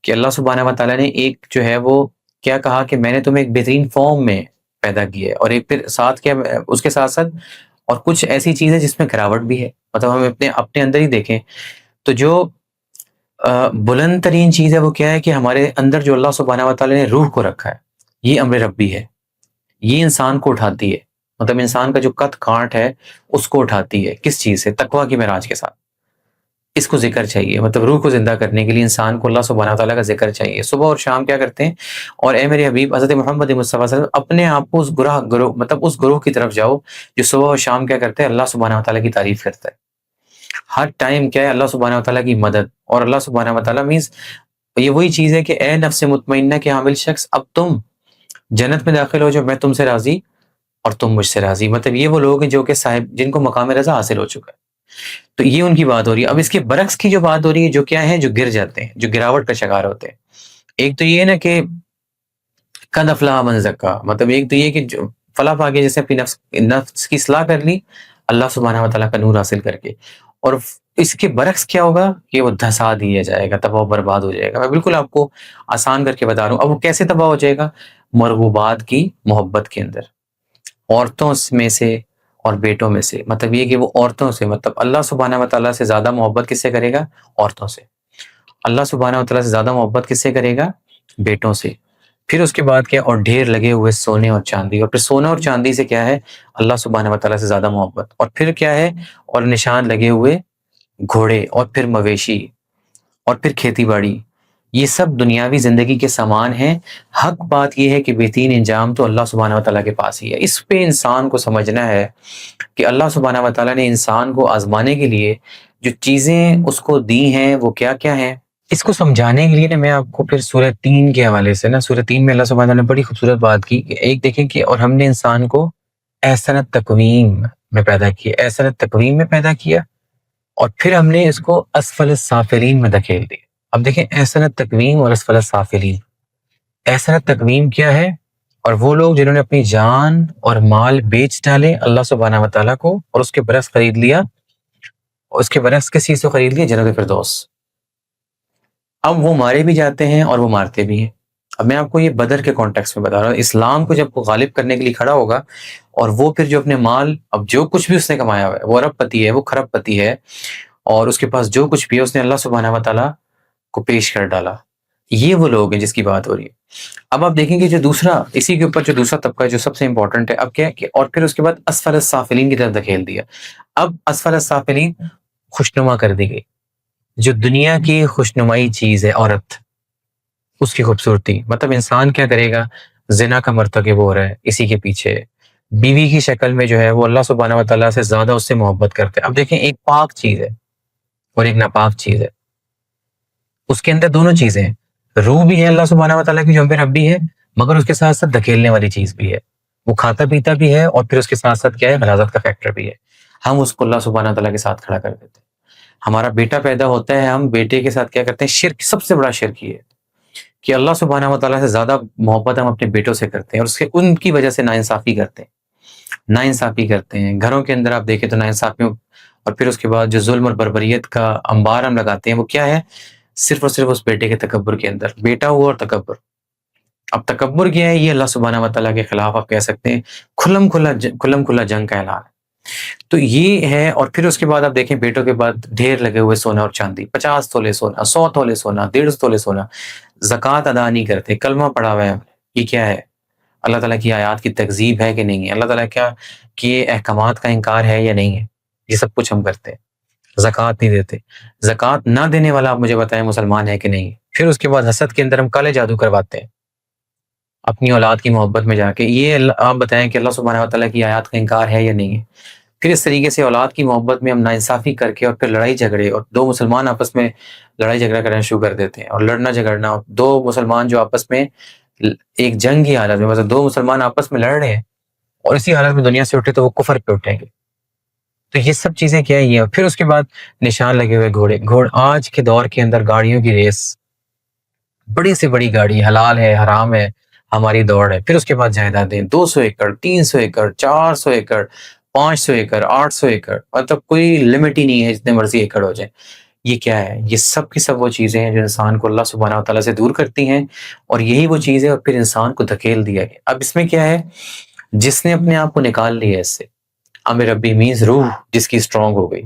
کہ اللہ سبحانہ و تعالیٰ نے ایک جو ہے وہ کیا کہا کہ میں نے تمہیں ایک بہترین فارم میں پیدا کیا ہے, اور ایک پھر ساتھ کیا اس کے ساتھ ساتھ اور کچھ ایسی چیز ہے جس میں گراوٹ بھی ہے. مطلب ہم اپنے اندر ہی دیکھیں تو جو بلند ترین چیز ہے وہ کیا ہے کہ ہمارے اندر جو اللہ سبحانہ و تعالیٰ نے روح کو رکھا ہے, یہ امر ربی ہے, یہ انسان کو اٹھاتی ہے. مطلب انسان کا جو قد کانٹ ہے اس کو اٹھاتی ہے. کس چیز سے؟ تقویٰ کی معراج کے ساتھ. اس کو ذکر چاہیے, مطلب روح کو زندہ کرنے کے لیے انسان کو اللہ سبحانہ تعالیٰ کا ذکر چاہیے. صبح اور شام کیا کرتے ہیں, اور اے میرے حبیب حضرت محمد مصطفیٰ صلی اللہ علیہ وسلم اپنے آپ کو اس گروہ مطلب اس گروہ کی طرف جاؤ جو صبح اور شام کیا کرتے ہیں, اللہ سبحانہ تعالیٰ کی تعریف کرتا ہے. ہر ٹائم کیا ہے, اللہ سبحانہ تعالیٰ کی مدد. اور اللہ سبحانہ تعالیٰ مینس یہ وہی چیز ہے کہ اے نفس مطمئنہ کے حامل شخص, اب تم جنت میں داخل ہو جو میں تم سے راضی اور تم مجھ سے راضی. مطلب یہ وہ لوگ ہیں جو کہ صاحب جن کو مقام رضا حاصل ہو چکا ہے. تو یہ ان کی بات ہو رہی ہے. اب اس کے برعکس کی جو بات ہو رہی ہے, جو کیا ہے, جو گر جاتے ہیں, جو گراوٹ کا شکار ہوتے ہیں. ایک تو یہ نا کہ قد افلح من زکا, مطلب ایک تو یہ کہ جو فلاح پا کے جیسے اپنی نفس کی اصلاح کر لی اللہ سبحانہ و تعالیٰ کا نور حاصل کر کے, اور اس کے برعکس کیا ہوگا کہ وہ دھسا دیا جائے گا, تباہ و برباد ہو جائے گا. میں بالکل آپ کو آسان کر کے بتا رہا ہوں. اب وہ کیسے تباہ ہو جائے گا؟ مرغوبات کی محبت کے اندر, عورتوں میں سے اور بیٹوں میں سے. مطلب یہ کہ وہ عورتوں سے, مطلب اللہ سبحانہ و تعالیٰ سے زیادہ محبت کس سے کرے گا؟ عورتوں سے. اللہ سبحانہ و تعالیٰ سے زیادہ محبت کس سے کرے گا؟ بیٹوں سے. پھر اس کے بعد کیا, اور ڈھیر لگے ہوئے سونے اور چاندی. اور پھر سونا اور چاندی سے کیا ہے, اللہ سبحانہ و تعالیٰ سے زیادہ محبت. اور پھر کیا ہے, اور نشان لگے ہوئے گھوڑے, اور پھر مویشی, اور پھر کھیتی باڑی. یہ سب دنیاوی زندگی کے سامان ہیں. حق بات یہ ہے کہ بہترین انجام تو اللہ سبحانہ و تعالیٰ کے پاس ہی ہے. اس پہ انسان کو سمجھنا ہے کہ اللہ سبحانہ و تعالیٰ نے انسان کو آزمانے کے لیے جو چیزیں اس کو دی ہیں وہ کیا کیا ہیں. اس کو سمجھانے کے لیے نا میں آپ کو پھر سورہ 3 کے حوالے سے نا, سورہ 3 میں اللہ سبحانہ نے بڑی خوبصورت بات کی. ایک دیکھیں کہ اور ہم نے انسان کو احسن تقویم میں پیدا کیا, احسن تقویم میں پیدا کیا, اور پھر ہم نے اس کو اسفل السافلین میں دھکیل دیا. اب دیکھیں احسن تقویم اور اسفل السافلین. احسن تقویم کیا ہے؟ اور وہ لوگ جنہوں نے اپنی جان اور مال بیچ ڈالے اللہ سبحانہ و تعالیٰ کو, اور اس کے برعکس خرید لیا, اور اس کے برعکس کس چیز کو خرید لیا؟ جنت فردوس. اب وہ مارے بھی جاتے ہیں اور وہ مارتے بھی ہیں. اب میں آپ کو یہ بدر کے کانٹیکس میں بتا رہا ہوں. اسلام کو جب وہ غالب کرنے کے لیے کھڑا ہوگا, اور وہ پھر جو اپنے مال, اب جو کچھ بھی اس نے کمایا ہوا ہے, وہ ارب پتی ہے, وہ خرب پتی ہے, اور اس کے پاس جو کچھ بھی ہے اس نے اللہ سبحانہ و تعالیٰ کو پیش کر ڈالا. یہ وہ لوگ ہیں جس کی بات ہو رہی ہے. اب آپ دیکھیں کہ جو دوسرا, اسی کے اوپر جو دوسرا طبقہ جو سب سے امپورٹنٹ ہے, اب کیا ہے کہ اور پھر اس کے بعد اسفل السافلین کی طرف دھکیل دیا. اب اسفل السافلین خوشنما کر دی گئی. جو دنیا کی خوشنمائی چیز ہے عورت, اس کی خوبصورتی. مطلب انسان کیا کرے گا, زنا کا مرتکب ہو رہا ہے, اسی کے پیچھے بیوی کی شکل میں جو ہے وہ اللہ سبحانہ و تعالیٰ سے زیادہ اس سے محبت کرتے ہیں. اب دیکھیں ایک پاک چیز ہے اور ایک ناپاک چیز ہے, اس کے اندر دونوں چیزیں ہیں. روح بھی ہے اللہ سبحانہ و تعالیٰ کی جو ہم رب بھی ہے, مگر اس کے ساتھ ساتھ دھکیلنے والی چیز بھی ہے. وہ کھاتا پیتا بھی ہے, اور پھر اس کے ساتھ ساتھ کیا ہے, غلاظت کا فیکٹر بھی ہے. ہم اس کو اللہ سبحانہ و تعالیٰ کے ساتھ کھڑا کر دیتے ہیں. ہمارا بیٹا پیدا ہوتا ہے, ہم بیٹے کے ساتھ کیا کرتے ہیں, شرک. سب سے بڑا شرک یہ ہے کہ اللہ سبحانہ و تعالیٰ سے زیادہ محبت ہم اپنے بیٹوں سے کرتے ہیں, اور اس کے ان کی وجہ سے ناانصافی کرتے ہیں. ناانصافی کرتے ہیں گھروں کے اندر. آپ دیکھیں تو ناانصافیوں, اور پھر اس کے بعد جو ظلم اور بربریت کا انبار ہم لگاتے ہیں, وہ کیا ہے, صرف اور صرف اس بیٹے کے تکبر کے اندر. بیٹا ہوا اور تکبر. اب تکبر کیا ہے, یہ اللہ سبحانہ و تعالیٰ کے خلاف آپ کہہ سکتے ہیں کھلم کھلا جنگ کا اعلان ہے. تو یہ ہے. اور پھر اس کے بعد آپ دیکھیں بیٹوں کے بعد ڈھیر لگے ہوئے سونا اور چاندی, 50 تولے سونا, 100 تولے سونا, 150 تولے سونا. زکوٰۃ ادا نہیں کرتے, کلمہ پڑھا ہوا ہے. یہ کیا ہے؟ اللہ تعالیٰ کی آیات کی تکذیب ہے کہ نہیں ہے؟ اللہ تعالیٰ کیا کہ احکامات کا انکار ہے یا نہیں ہے؟ یہ سب کچھ ہم کرتے ہیں. زکوٰۃ نہیں دیتے. زکوٰۃ نہ دینے والا آپ مجھے بتائیں مسلمان ہے کہ نہیں؟ پھر اس کے بعد حسد کے اندر ہم کالے جادو کرواتے ہیں اپنی اولاد کی محبت میں جا کے. یہ آپ بتائیں کہ اللہ سبحانہ و تعالیٰ کی آیات کا انکار ہے یا نہیں ہے؟ پھر اس طریقے سے اولاد کی محبت میں ہم ناانصافی کر کے, اور پھر لڑائی جھگڑے, اور دو مسلمان آپس میں لڑائی جھگڑا کرنا شروع کر دیتے ہیں, اور لڑنا جھگڑنا. دو مسلمان جو آپس میں ایک جنگ کی حالت میں, مطلب دو مسلمان آپس میں لڑ رہے ہیں, اور اسی حالت میں دنیا سے اٹھے تو وہ کفر پہ اٹھیں گے. تو یہ سب چیزیں کیا ہے یہ. پھر اس کے بعد نشان لگے ہوئے گھوڑے. آج کے دور کے اندر گاڑیوں کی ریس، بڑی سے بڑی گاڑی حلال ہے حرام ہے ہماری دوڑ ہے. پھر اس کے بعد جائیدادیں 200 ایکڑ 300 ایکڑ 400 ایکڑ 500 ایکڑ 800 ایکڑ، مطلب کوئی لمٹ ہی نہیں ہے جتنے مرضی ایکڑ ہو جائے. یہ کیا ہے؟ یہ سب کی سب وہ چیزیں ہیں جو انسان کو اللہ سبحانہ و تعالیٰ سے دور کرتی ہیں، اور یہی وہ چیزیں اور پھر انسان کو دھکیل دیا گیا. اب اس میں کیا ہے؟ جس نے اپنے آپ کو نکال لیا اس سے، امر ربی مینز روح جس کی اسٹرانگ ہو گئی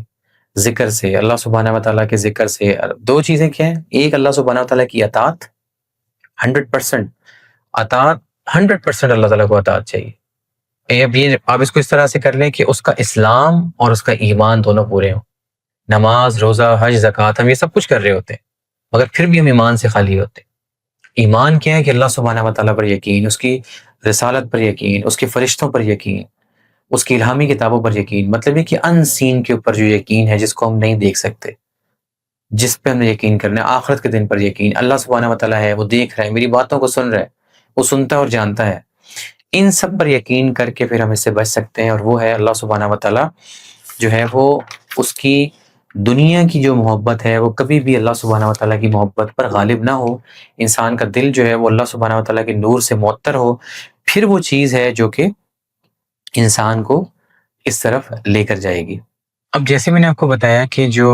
ذکر سے، اللہ سبحانہ و تعالیٰ کے ذکر سے. دو چیزیں کیا ہیں؟ ایک اللہ سبحانہ و تعالیٰ کی اطاعت، 100% اطاعت، 100% اللہ تعالیٰ کو اطاعت چاہیے. اب یہ آپ اس کو اس طرح سے کر لیں کہ اس کا اسلام اور اس کا ایمان دونوں پورے ہوں. نماز، روزہ، حج، زکوٰۃ، ہم یہ سب کچھ کر رہے ہوتے ہیں مگر پھر بھی ہم ایمان سے خالی ہوتے ہیں. ایمان کیا ہے؟ کہ اللہ سبحانہ و تعالیٰ پر یقین، اس کی رسالت پر یقین، اس کے فرشتوں پر یقین، اس کی الہامی کتابوں پر یقین. مطلب یہ کہ ان سین کے اوپر جو یقین ہے جس کو ہم نہیں دیکھ سکتے، جس پہ ہم نے یقین کرنا ہے. آخرت کے دن پر یقین، اللہ سبحانہ و تعالیٰ ہے، وہ دیکھ رہا ہے، میری باتوں کو سن رہا ہے، وہ سنتا ہے اور جانتا ہے. ان سب پر یقین کر کے پھر ہم اس سے بچ سکتے ہیں. اور وہ ہے اللہ سبحانہ و تعالیٰ جو ہے وہ، اس کی دنیا کی جو محبت ہے وہ کبھی بھی اللہ سبحانہ و تعالیٰ کی محبت پر غالب نہ ہو. انسان کا دل جو ہے وہ اللہ سبحانہ و تعالیٰ کے نور سے معطر ہو. پھر وہ چیز ہے جو کہ انسان کو اس طرف لے کر جائے گی. اب جیسے میں نے آپ کو بتایا کہ جو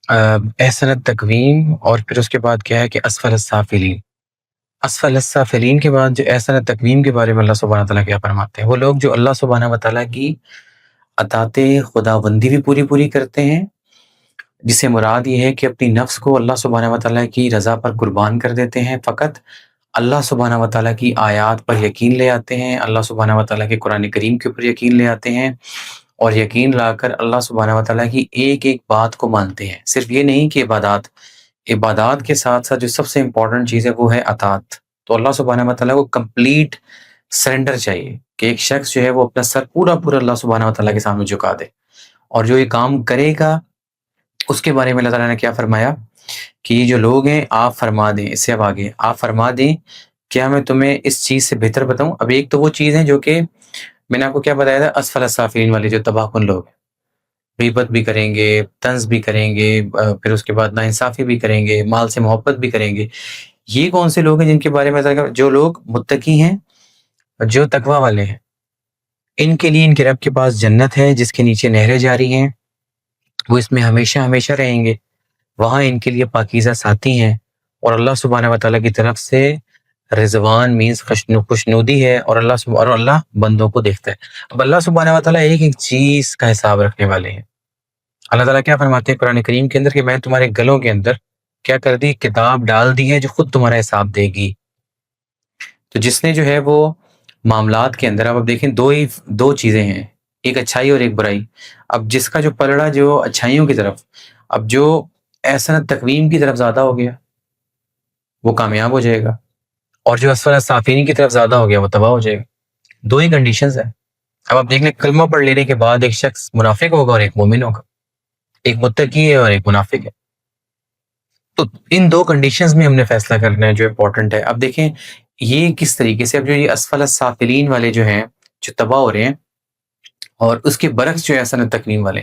احسن التقویم، اور پھر اس کے بعد کیا ہے کہ اسفل السافلین. اسفل السافلین کے بعد جو احسن التقویم کے بارے میں اللہ سبحانہ وتعالیٰ کیا فرماتے ہیں؟ وہ لوگ جو اللہ سبحانہ وتعالیٰ کی اطاعت خداوندی بھی پوری پوری کرتے ہیں، جس سے مراد یہ ہے کہ اپنی نفس کو اللہ سبحانہ وتعالیٰ کی رضا پر قربان کر دیتے ہیں، فقط اللہ سبحانہ وتعالیٰ کی آیات پر یقین لے آتے ہیں، اللہ سبحانہ وتعالیٰ کے قرآن کریم کے اوپر یقین لے آتے ہیں، اور یقین لا کر اللہ سبحانہ وتعالیٰ کی ایک ایک بات کو مانتے ہیں. صرف یہ نہیں کہ عبادات کے ساتھ ساتھ جو سب سے امپورٹنٹ چیز ہے وہ ہے اطاعت. تو اللہ سبحانہ وتعالیٰ کو کمپلیٹ سرنڈر چاہیے کہ ایک شخص جو ہے وہ اپنا سر پورا اللہ سبحانہ وتعالیٰ کے سامنے جھکا دے. اور جو یہ کام کرے گا اس کے بارے میں اللہ تعالیٰ نے کیا فرمایا کہ یہ جو لوگ ہیں آپ فرما دیں، اس سے اب آگے آپ فرما دیں کیا میں تمہیں اس چیز سے بہتر بتاؤں. اب ایک تو وہ چیز ہے جو کہ میں نے آپ کو کیا بتایا تھا، اسفل السافلین والے جو تباہ کن لوگ ہیں، غیبت بھی کریں گے، طنز بھی کریں گے، پھر اس کے بعد ناانصافی بھی کریں گے، مال سے محبت بھی کریں گے. یہ کون سے لوگ ہیں جن کے بارے میں جو لوگ متقی ہیں، جو تقوی والے ہیں، ان کے لیے ان کے رب کے پاس جنت ہے جس کے نیچے نہریں جاری ہیں، وہ اس میں ہمیشہ ہمیشہ رہیں گے. وہاں ان کے لیے پاکیزہ ساتھی ہیں، اور اللہ سبحانہ وتعالیٰ کی طرف سے رضوان مینز خوشنودی ہے، اور اللہ بندوں کو دیکھتا ہے. اب اللہ سبحانہ وتعالیٰ ایک ایک چیز کا حساب رکھنے والے ہیں. اللہ تعالیٰ کیا فرماتے ہیں قرآن کریم کے اندر کہ میں تمہارے گلوں کے اندر کیا کر دی، کتاب ڈال دی ہے جو خود تمہارا حساب دے گی. تو جس نے جو ہے وہ معاملات کے اندر، اب دیکھیں دو چیزیں ہیں، ایک اچھائی اور ایک برائی. اب جس کا جو پلڑا جو اچھائیوں کی طرف، اب جو احسن تقویم کی طرف زیادہ ہو گیا وہ کامیاب ہو جائے گا، اور جو اسفل السافلین کی طرف زیادہ ہو گیا وہ تباہ ہو جائے گا. دو ہی کنڈیشنز ہیں. اب آپ دیکھ لیں کلمہ پڑھ لینے کے بعد ایک شخص منافق ہوگا اور ایک مومن ہوگا، ایک متقی ہے اور ایک منافق ہے. تو ان دو کنڈیشنز میں ہم نے فیصلہ کرنا ہے جو امپورٹنٹ ہے. اب دیکھیں یہ کس طریقے سے، اب جو یہ اسفل السافلین والے جو ہیں جو تباہ ہو رہے ہیں، اور اس کے برعکس جو احسن تقویم والے.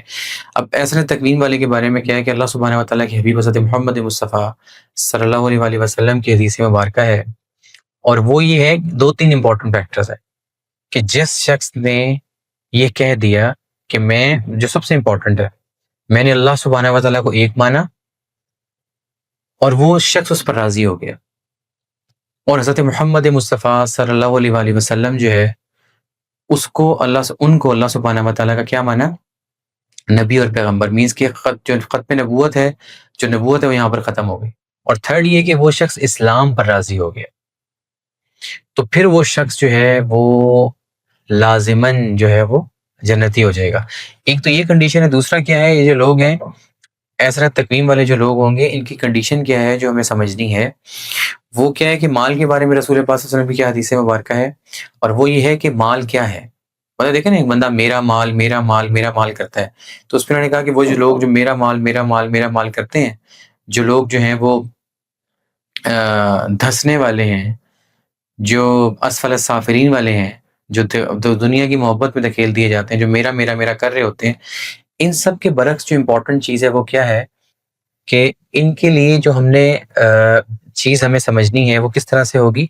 اب احسن تقویم والے کے بارے میں کیا ہے کہ اللہ سبحانہ وتعالیٰ کی حبیب حضرت محمد مصطفیٰ صلی اللہ علیہ وسلم کی حدیث مبارکہ ہے، اور وہ یہ ہے 2-3 امپورٹنٹ فیکٹرز ہے کہ جس شخص نے یہ کہہ دیا کہ میں، جو سب سے امپورٹنٹ ہے، میں نے اللہ سبحانہ وتعالیٰ کو ایک مانا، اور وہ شخص اس پر راضی ہو گیا، اور حضرت محمد مصطفیٰ صلی اللہ علیہ وسلم جو ہے ان کو اللہ سبحانہ وتعالیٰ کا کیا مانا، نبی اور پیغمبر. مینس کہ جو ختم نبوت ہے، جو نبوت ہے وہ یہاں پر ختم ہو گئی. اور تھرڈ یہ کہ وہ شخص اسلام پر راضی ہو گیا، تو پھر وہ شخص جو ہے وہ لازماً جو ہے وہ جنتی ہو جائے گا. ایک تو یہ کنڈیشن ہے. دوسرا کیا ہے، یہ جو لوگ ہیں احسن تقویم والے جو لوگ ہوں گے، ان کی کنڈیشن کیا ہے جو ہمیں سمجھنی ہے، وہ کیا ہے کہ مال کے بارے میں رسول پاک صلی اللہ علیہ وسلم کی کیا حدیث مبارکہ ہے، اور وہ یہ ہے کہ مال کیا ہے. مطلب دیکھیں نا، ایک بندہ میرا مال میرا مال میرا مال کرتا ہے، تو اس پہ انہوں نے کہا کہ وہ جو لوگ جو میرا مال میرا مال میرا مال کرتے ہیں، جو لوگ جو ہیں وہ دھسنے والے ہیں، جو اسفل السافلین والے ہیں، جو دنیا کی محبت میں دھکیل دیے جاتے ہیں، جو میرا میرا میرا کر رہے ہوتے ہیں، ان سب کے برعکس جو امپورٹنٹ چیز ہے وہ کیا ہے کہ ان کے لیے جو ہم نے چیز ہمیں سمجھنی ہے وہ کس طرح سے ہوگی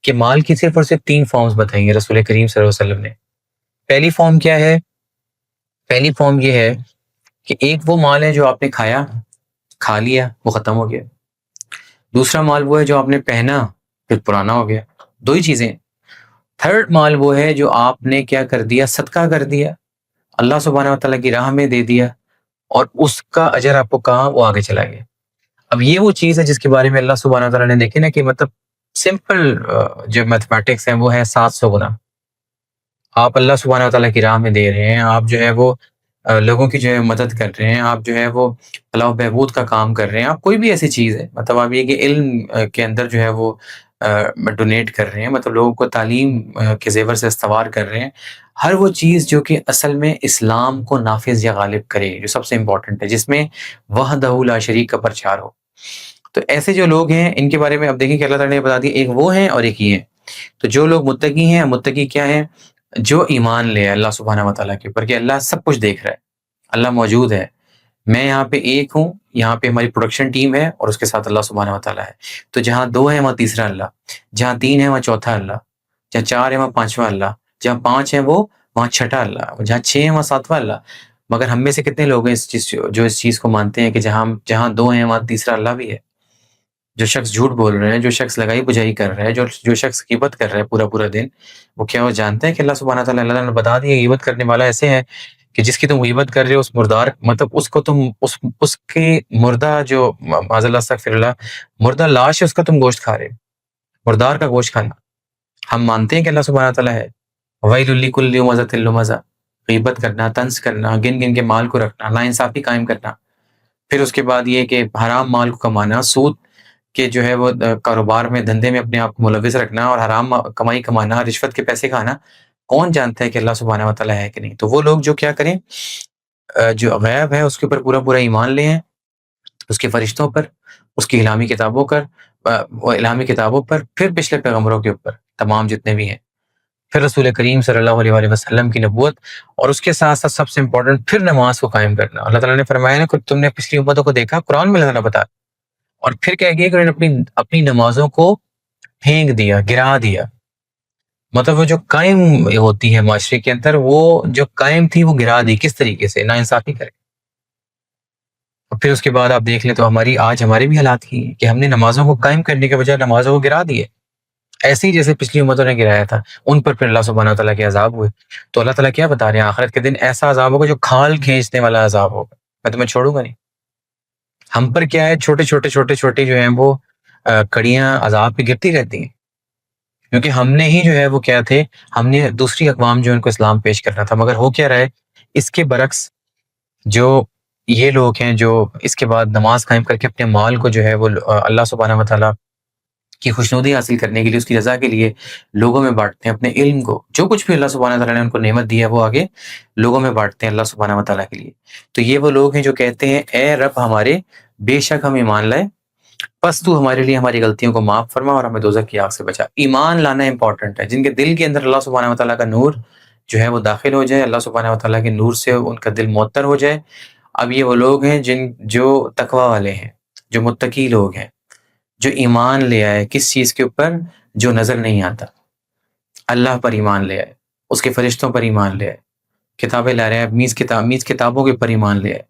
کہ مال کی صرف اور صرف 3 فارمز بتائیں گے رسول کریم صلی اللہ علیہ وسلم نے. پہلی فارم کیا ہے؟ پہلی فارم یہ ہے کہ ایک وہ مال ہے جو آپ نے کھا لیا وہ ختم ہو گیا. دوسرا مال وہ ہے جو آپ نے پہنا پھر پرانا ہو گیا. 2 ہی چیزیں. تھرڈ مال وہ ہے جو آپ نے کیا کر دیا؟ صدقہ کر دیا, اللہ سبحانہ و تعالیٰ کی راہ میں دے دیا, اور اس کا اجر آپ کو کہاں وہ آگے چلا گیا. اب یہ وہ چیز ہے جس کے بارے میں اللہ سبحانہ و تعالیٰ نے دیکھے نا کہ مطلب سمپل جو میتھمیٹکس ہیں وہ ہے 700 گنا. آپ اللہ سبحانہ و تعالیٰ کی راہ میں دے رہے ہیں, آپ جو ہے وہ لوگوں کی جو ہے مدد کر رہے ہیں, آپ جو ہے وہ فلاح و بہبود کا کام کر رہے ہیں, آپ کوئی بھی ایسی چیز ہے, مطلب آپ یہ کہ علم کے اندر جو ہے وہ ڈونیٹ کر رہے ہیں, مطلب لوگوں کو تعلیم کے زیور سے استوار کر رہے ہیں, ہر وہ چیز جو کہ اصل میں اسلام کو نافذ یا غالب کرے, جو سب سے امپورٹنٹ ہے, جس میں وحدہ لا شریک کا پرچار ہو. تو ایسے جو لوگ ہیں ان کے بارے میں اب دیکھیں کہ اللہ تعالیٰ نے بتا دیا, ایک وہ ہیں اور ایک یہ ہیں. تو جو لوگ متقی ہیں, متقی کیا ہیں؟ جو ایمان لے اللہ سبحانہ و تعالیٰ کے اوپر کہ اللہ سب کچھ دیکھ رہا ہے, اللہ موجود ہے, میں یہاں پہ ایک ہوں, یہاں پہ ہماری پروڈکشن ٹیم ہے اور اس کے ساتھ اللہ سبحانہ و تعالیٰ ہے. تو جہاں 2 ہیں وہاں تیسرا اللہ, جہاں 3 ہے وہاں چوتھا اللہ, جہاں 4 ہے وہاں 5واں اللہ, جہاں 5 ہیں وہ وہاں چھٹا اللہ, جہاں 6 ہیں وہاں 7واں اللہ. مگر ہم میں سے کتنے لوگ ہیں جو اس چیز کو مانتے ہیں کہ جہاں 2 ہیں وہاں تیسرا اللہ بھی ہے؟ جو شخص جھوٹ بول رہے ہیں, جو شخص لگائی بجائی کر رہے ہیں, جو شخص غیبت کر رہا ہے پورا دن, وہ کیا وہ جانتا ہے کہ اللہ سبحانہ تعالیٰ اللہ نے بتا دیا غیبت کرنے والا ایسے ہے کہ جس کی تم غیبت کر رہے ہو اس مردار, مطلب اس کو تم اس کے مردہ جو معاذ اللہ استغفر اللہ مردہ لاش ہے اس کا تم گوشت کھا رہے ہو, مردار کا گوشت کھانا. ہم مانتے ہیں کہ اللہ سبحانہ تعالیٰ ہے. ویل لکل ہمزۃ لمزہ, غیبت کرنا, طنز کرنا, گن کے مال کو رکھنا, ناانصافی قائم کرنا, پھر اس کے بعد یہ کہ حرام مال کو کمانا, سود کہ جو ہے وہ کاروبار میں دھندے میں اپنے آپ کو ملوث رکھنا اور حرام کمائی کمانا, رشوت کے پیسے کھانا. کون جانتا ہے کہ اللہ سبحانہ و تعالیٰ ہے کہ نہیں؟ تو وہ لوگ جو کیا کریں, جو غیب ہے اس کے اوپر پورا ایمان لے ہیں, اس کے فرشتوں پر, اس کی الہامی کتابوں پر, پھر پچھلے پیغمبروں کے اوپر تمام جتنے بھی ہیں, پھر رسول کریم صلی اللہ علیہ وسلم کی نبوت, اور اس کے ساتھ ساتھ سب سے امپورٹنٹ پھر نماز کو قائم کرنا. اللہ تعالیٰ نے فرمایا نا کہ تم نے پچھلی امتوں کو دیکھا, قرآن میں اللہ تعالیٰ بتا, اور پھر کہہ گیا کہ انہوں نے اپنی نمازوں کو پھینک دیا, گرا دیا. مطلب وہ جو قائم ہوتی ہے معاشرے کے اندر, وہ جو قائم تھی وہ گرا دی. کس طریقے سے؟ ناانصافی کرے. اور پھر اس کے بعد آپ دیکھ لیں تو آج ہمارے بھی حالات ہی ہیں کہ ہم نے نمازوں کو قائم کرنے کے بجائے نمازوں کو گرا دیے, ایسے ہی جیسے پچھلی امتوں نے گرایا تھا. ان پر پھر اللہ سبحانہ تعالیٰ کے عذاب ہوئے. تو اللہ تعالیٰ کیا بتا رہے ہیں, آخرت کے دن ایسا عذاب ہوگا جو کھال کھینچنے والا عذاب ہوگا, میں تمہیں چھوڑوں گا نہیں. ہم پر کیا ہے, چھوٹے جو ہیں وہ کڑیاں عذاب پہ گرتی رہتی ہیں, کیونکہ ہم نے ہی جو ہے وہ کیا تھے, ہم نے دوسری اقوام جو ان کو اسلام پیش کرنا تھا. مگر ہو کیا رہا ہے, اس کے برعکس جو یہ لوگ ہیں جو اس کے بعد نماز قائم کر کے اپنے مال کو جو ہے وہ اللہ سبحانہ و تعالیٰ کی خوشنودی حاصل کرنے کے لیے, اس کی رضا کے لیے لوگوں میں بانٹتے ہیں. اپنے علم کو, جو کچھ بھی اللہ سبحانہ تعالیٰ نے ان کو نعمت دی ہے وہ آگے لوگوں میں بانٹتے ہیں اللہ سبحانہ و تعالیٰ کے لیے. تو یہ وہ لوگ ہیں جو کہتے ہیں اے رب ہمارے, بے شک ہم ایمان لائے, بس تو ہمارے لیے ہماری غلطیوں کو معاف فرما اور ہمیں دوزخ کی آگ سے بچا. ایمان لانا امپورٹنٹ ہے. جن کے دل کے اندر اللہ سبحانہ و تعالیٰ کا نور جو ہے وہ داخل ہو جائے, اللہ سبحانہ و تعالیٰ کے نور سے ان کا دل معطر ہو جائے. اب یہ وہ لوگ ہیں جو تقوی والے ہیں, جو متقی لوگ ہیں, جو ایمان لے آئے کس چیز کے اوپر؟ جو نظر نہیں آتا, اللہ پر ایمان لے آئے, اس کے فرشتوں پر ایمان لے آئے, کتابیں لا رہے ہیں, میز کتابوں کے اوپر ایمان لے آئے,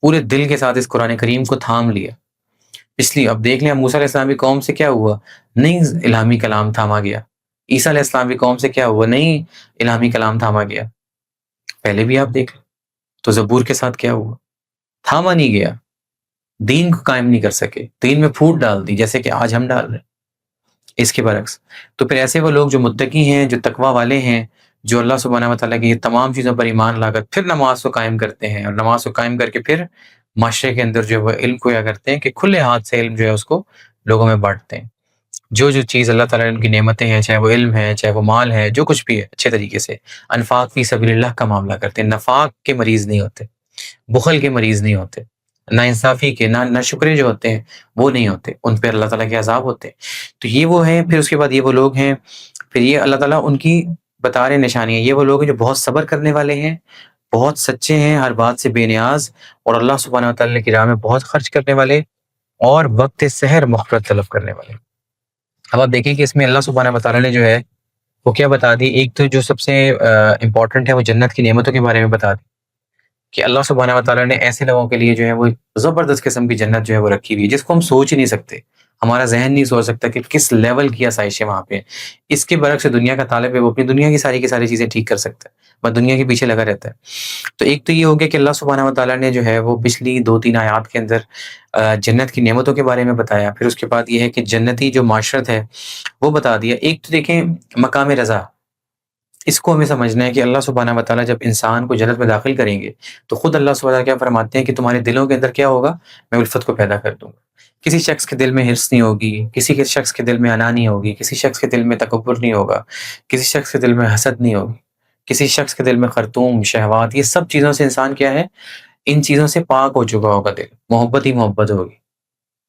پورے دل کے ساتھ اس قرآن کریم کو تھام لیا. اس لیے اب دیکھ لیں موسیٰ علیہ السلام کی قوم سے کیا ہوا, نہیں الہامی کلام تھاما گیا. عیسیٰ علیہ السلام کی قوم سے کیا ہوا, نہیں الہامی کلام تھاما گیا. پہلے بھی آپ دیکھ لیں تو زبور کے ساتھ کیا ہوا, تھاما نہیں گیا, دین کو قائم نہیں کر سکے, دین میں پھوٹ ڈال دی جیسے کہ آج ہم ڈال رہے ہیں. اس کے برعکس تو پھر ایسے وہ لوگ جو متقی ہیں, جو تقوی والے ہیں, جو اللہ سبحانہ و تعالیٰ کی یہ تمام چیزوں پر ایمان لا کر پھر نماز کو قائم کرتے ہیں, اور نماز کو قائم کر کے پھر معاشرے کے اندر جو وہ علم کو کیا کرتے ہیں کہ کھلے ہاتھ سے علم جو ہے اس کو لوگوں میں بانٹتے ہیں. جو چیز اللہ تعالیٰ نے ان کی نعمتیں ہیں, چاہے وہ علم ہے, چاہے وہ مال ہے, جو کچھ بھی ہے, اچھے طریقے سے انفاق فی سبیل اللہ کا معاملہ کرتے ہیں. نفاق کے مریض نہیں ہوتے, بخل کے مریض نہیں ہوتے, نا انصافی کے, نہ شکرے جو ہوتے ہیں وہ نہیں ہوتے, ان پہ اللہ تعالیٰ کے عذاب ہوتے ہیں. تو یہ وہ ہیں. پھر اس کے بعد یہ وہ لوگ ہیں, پھر یہ اللہ تعالیٰ ان کی بتا رہے نشانیاں, یہ وہ لوگ ہیں جو بہت صبر کرنے والے ہیں, بہت سچے ہیں، ہر بات سے بے نیاز، اور اللہ سبحانہ و تعالیٰ کی راہ میں بہت خرچ کرنے والے، اور وقت سحر مغفرت طلب کرنے والے۔ اب آپ دیکھیں کہ اس میں اللہ سبحانہ و تعالیٰ نے جو ہے وہ کیا بتا دی، ایک تو جو سب سے امپورٹنٹ ہے وہ جنت کی نعمتوں کے بارے میں بتا دی کہ اللہ سبحانہ و تعالیٰ نے ایسے لوگوں کے لیے جو ہے وہ زبردست قسم کی جنت جو ہے وہ رکھی ہوئی ہے، جس کو ہم سوچ ہی نہیں سکتے، ہمارا ذہن نہیں سوچ سکتا کہ کس لیول کی آسائشیں وہاں پہ ہیں۔ اس کے برعکس دنیا کا طالب ہے وہ اپنی دنیا کی ساری چیزیں ٹھیک کر سکتا ہے، بس دنیا کے پیچھے لگا رہتا ہے۔ تو ایک تو یہ ہو گیا کہ اللہ سبحانہ و تعالیٰ نے جو ہے وہ پچھلی 2-3 آیات کے اندر جنت کی نعمتوں کے بارے میں بتایا، پھر اس کے بعد یہ ہے کہ جنتی جو معاشرت ہے وہ بتا دیا۔ ایک تو دیکھیں مقام رضا، اس کو ہمیں سمجھنا ہے کہ اللہ سبحانہ و تعالیٰ جب انسان کو جنت میں داخل کریں گے تو خود اللہ سبحانہ و تعالیٰ کیا فرماتے ہیں کہ تمہارے دلوں کے اندر کیا ہوگا، میں الفت کو پیدا کر دوں گا۔ کسی شخص کے دل میں حرص نہیں ہوگی، کسی کے شخص کے دل میں انا نہیں ہوگی، کسی شخص کے دل میں تکبر نہیں ہوگا، کسی شخص کے دل میں حسد نہیں ہوگی، کسی شخص کے دل میں خرطوم، شہوات، یہ سب چیزوں سے انسان کیا ہے، ان چیزوں سے پاک ہو چکا ہوگا دل، محبت ہی محبت ہوگی۔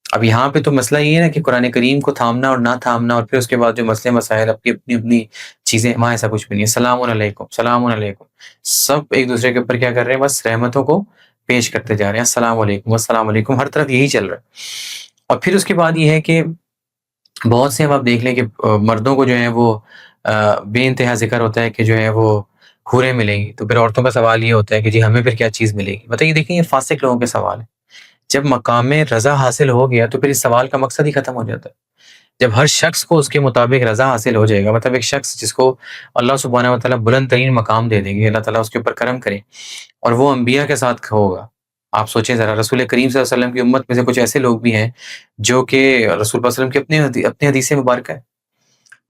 اب یہاں پہ تو مسئلہ یہ ہے نا کہ قرآن کریم کو تھامنا اور نہ تھامنا، اور پھر اس کے بعد جو مسئلے مسائل اپنی چیزیں، وہاں ایسا کچھ بھی نہیں ہے۔ سلام علیکم، سلام علیکم، سب ایک دوسرے کے اوپر کیا کر رہے ہیں، بس رحمتوں کو پیش کرتے جا رہے ہیں، السلام علیکم السلام علیکم، ہر طرف یہی چل رہا ہے۔ اور پھر اس کے بعد یہ ہے کہ بہت سے اب آپ دیکھ لیں کہ مردوں کو جو ہے وہ بے انتہا ذکر ہوتا ہے کہ جو ہے وہ حوریں ملیں گی، تو پھر عورتوں کا سوال یہ ہوتا ہے کہ جی ہمیں پھر کیا چیز ملے گی؟ بتائیے، دیکھیں یہ فاسق لوگوں کے سوال ہے۔ جب مقام رضا حاصل ہو گیا تو پھر اس سوال کا مقصد ہی ختم ہو جاتا ہے۔ جب ہر شخص کو اس کے مطابق رضا حاصل ہو جائے گا، مطلب ایک شخص جس کو اللہ سبحانہ و تعالیٰ بلند ترین مقام دے دیں گے، اللہ تعالیٰ اس کے اوپر کرم کرے، اور وہ انبیاء کے ساتھ ہوگا۔ آپ سوچیں ذرا، رسول کریم صلی اللہ علیہ وسلم کی امت میں سے کچھ ایسے لوگ بھی ہیں جو کہ رسول صلی اللہ علیہ وسلم کی اپنے حدیث مبارکہ ہے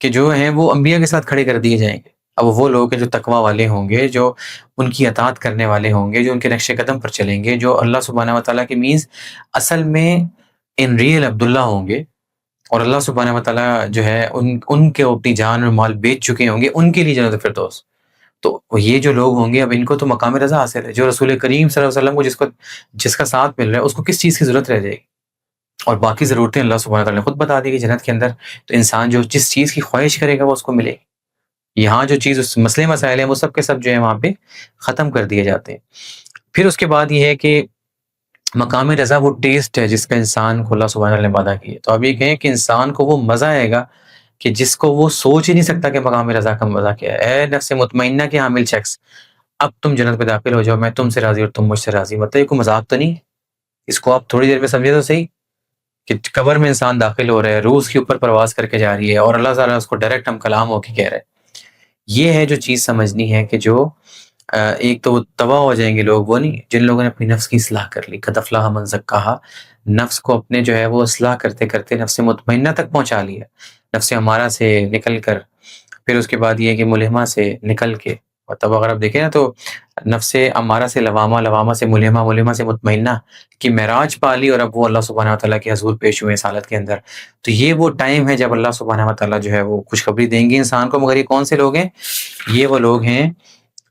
کہ جو ہیں وہ انبیاء کے ساتھ کھڑے کر دیے جائیں گے۔ اب وہ لوگ ہیں جو تقویٰ والے ہوں گے، جو ان کی اطاعت کرنے والے ہوں گے، جو ان کے نقش قدم پر چلیں گے، جو اللہ سبحانہ و تعالیٰ کے مینز اصل میں ان ریئل عبداللہ ہوں گے، اور اللہ سبحانہ و تعالیٰ جو ہے ان کے اپنی جان اور مال بیچ چکے ہوں گے، ان کے لیے جنت الفردوس۔ تو یہ جو لوگ ہوں گے اب ان کو تو مقام رضا حاصل ہے۔ جو رسول کریم صلی اللہ علیہ وسلم کو جس کا ساتھ مل رہا ہے، اس کو کس چیز کی ضرورت رہ جائے گی؟ اور باقی ضرورتیں اللہ سبحانہ تعالیٰ نے خود بتا دی کہ جنت کے اندر تو انسان جو جس چیز کی خواہش کرے گا وہ اس کو ملے گی۔ یہاں جو چیز اس مسئلے مسائل ہیں وہ سب کے سب جو ہے وہاں پہ ختم کر دیے جاتے ہیں۔ پھر اس کے بعد یہ ہے کہ مقام رضا وہ ٹیسٹ ہے جس کا انسان کو اللہ سبحانہ تعالیٰ نے وعدہ کیا۔ تو اب یہ کہیں کہ انسان کو وہ مزہ آئے گا کہ جس کو وہ سوچ ہی نہیں سکتا کہ مقام رضا کا مزہ کیا ہے۔ اے نفس مطمئنہ کے حامل شخص، اب تم جنت میں داخل ہو جاؤ، میں تم سے راضی اور تم مجھ سے راضی۔ مطلب یہ کوئی مذاق تو نہیں، اس کو آپ تھوڑی دیر میں سمجھے تو صحیح کہ قبر میں انسان داخل ہو رہا ہے، روح اس کے اوپر پرواز کر کے جا رہی ہے، اور اللہ تعالیٰ اس کو ڈائریکٹ ہم کلام ہو کے کہہ رہے ہیں۔ یہ ہے جو چیز سمجھنی ہے کہ جو ایک تو وہ تباہ ہو جائیں گے لوگ، وہ نہیں جن لوگوں نے اپنی نفس کی اصلاح کر لی، قد افلح من زکاہا، نفس کو اپنے جو ہے وہ اصلاح کرتے کرتے نفس مطمئنہ تک پہنچا لیا، نفس امارہ سے نکل کر، پھر اس کے بعد یہ کہ ملہمہ سے نکل کے، مطلب اگر آپ دیکھیں نا تو نفس امارہ سے لوامہ، لوامہ سے ملہمہ، ملہمہ سے مطمئنہ کی معراج پا لی، اور اب وہ اللہ سبحانہ وتعالیٰ کے حضور پیش ہوئے سالت کے اندر۔ تو یہ وہ ٹائم ہے جب اللہ سبحانہ وتعالیٰ جو ہے وہ خوشخبری دیں گے انسان کو۔ مگر یہ کون سے لوگ ہیں؟ یہ وہ لوگ ہیں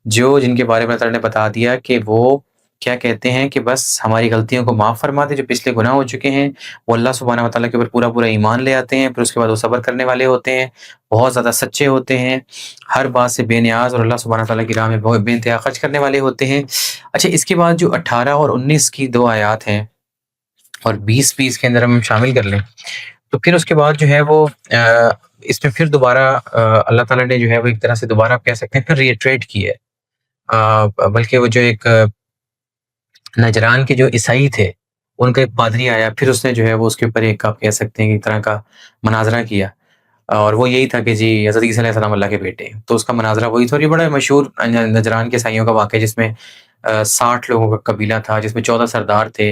جن کے بارے میں اللہ تعالیٰ نے بتا دیا کہ وہ کیا کہتے ہیں کہ بس ہماری غلطیوں کو معاف فرما دے، جو پچھلے گناہ ہو چکے ہیں وہ اللہ سبحانہ وتعالیٰ کے اوپر پورا پورا ایمان لے آتے ہیں، پھر اس کے بعد وہ صبر کرنے والے ہوتے ہیں، بہت زیادہ سچے ہوتے ہیں، ہر بات سے بے نیاز، اور اللہ سبحانہ وتعالیٰ کی راہ میں بہت بے انتہا خرچ کرنے والے ہوتے ہیں۔ اچھا، اس کے بعد جو 18 اور 19 کی 2 آیات ہیں اور 20 کے اندر ہم شامل کر لیں تو پھر اس کے بعد جو ہے وہ اس میں پھر دوبارہ اللہ تعالیٰ نے جو ہے وہ ایک طرح سے دوبارہ آپ کہہ سکتے ہیں پھر ریٹریٹ کی ہے، بلکہ وہ جو ایک نجران کے جو عیسائی تھے ان کا ایک پادری آیا، پھر اس نے جو ہے وہ اس کے اوپر ایک آپ کہہ سکتے ہیں کہ ایک طرح کا مناظرہ کیا، اور وہ یہی تھا کہ جی حضرت عیسیٰ علیہ السلام اللہ کے بیٹے ہیں۔ تو اس کا مناظرہ وہی تھا، اور یہ بڑا مشہور نجران کے عیسائیوں کا واقعہ، جس میں 60 لوگوں کا قبیلہ تھا، جس میں 14 سردار تھے،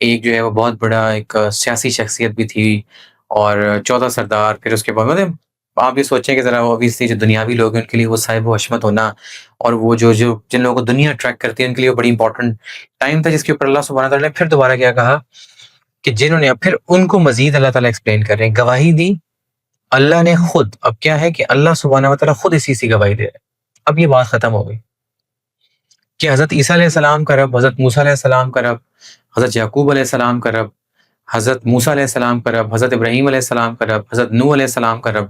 ایک جو ہے وہ بہت بڑا ایک سیاسی شخصیت بھی تھی، اور 14 سردار، پھر اس کے بعد مطلب آپ یہ سوچیں کہ ذرا اوبیسلی جو دنیاوی لوگ ہیں ان کے لیے وہ صاحب و حشمت ہونا، اور وہ جو جن لوگوں کو دنیا ٹریک کرتی ہے ان کے لیے وہ بڑی امپورٹنٹ ٹائم تھا، جس کے اوپر اللہ سبحانہ تعالیٰ نے پھر دوبارہ کیا کہا کہ جنہوں نے پھر ان کو مزید اللہ تعالیٰ ایکسپلین کر رہے ہیں، گواہی دی اللہ نے خود۔ اب کیا ہے کہ اللہ سبحانہ وتعالیٰ خود اسی سی گواہی دے رہے ہیں۔ اب یہ بات ختم ہو گئی کہ حضرت عیسیٰ علیہ السلام کا رب، حضرت موسیٰ علیہ السلام کا رب، حضرت یعقوب علیہ السلام کا رب، حضرت موسیٰ علیہ السلام کا رب، حضرت ابراہیم علیہ السلام کا رب، حضرت نوح علیہ السلام کا رب،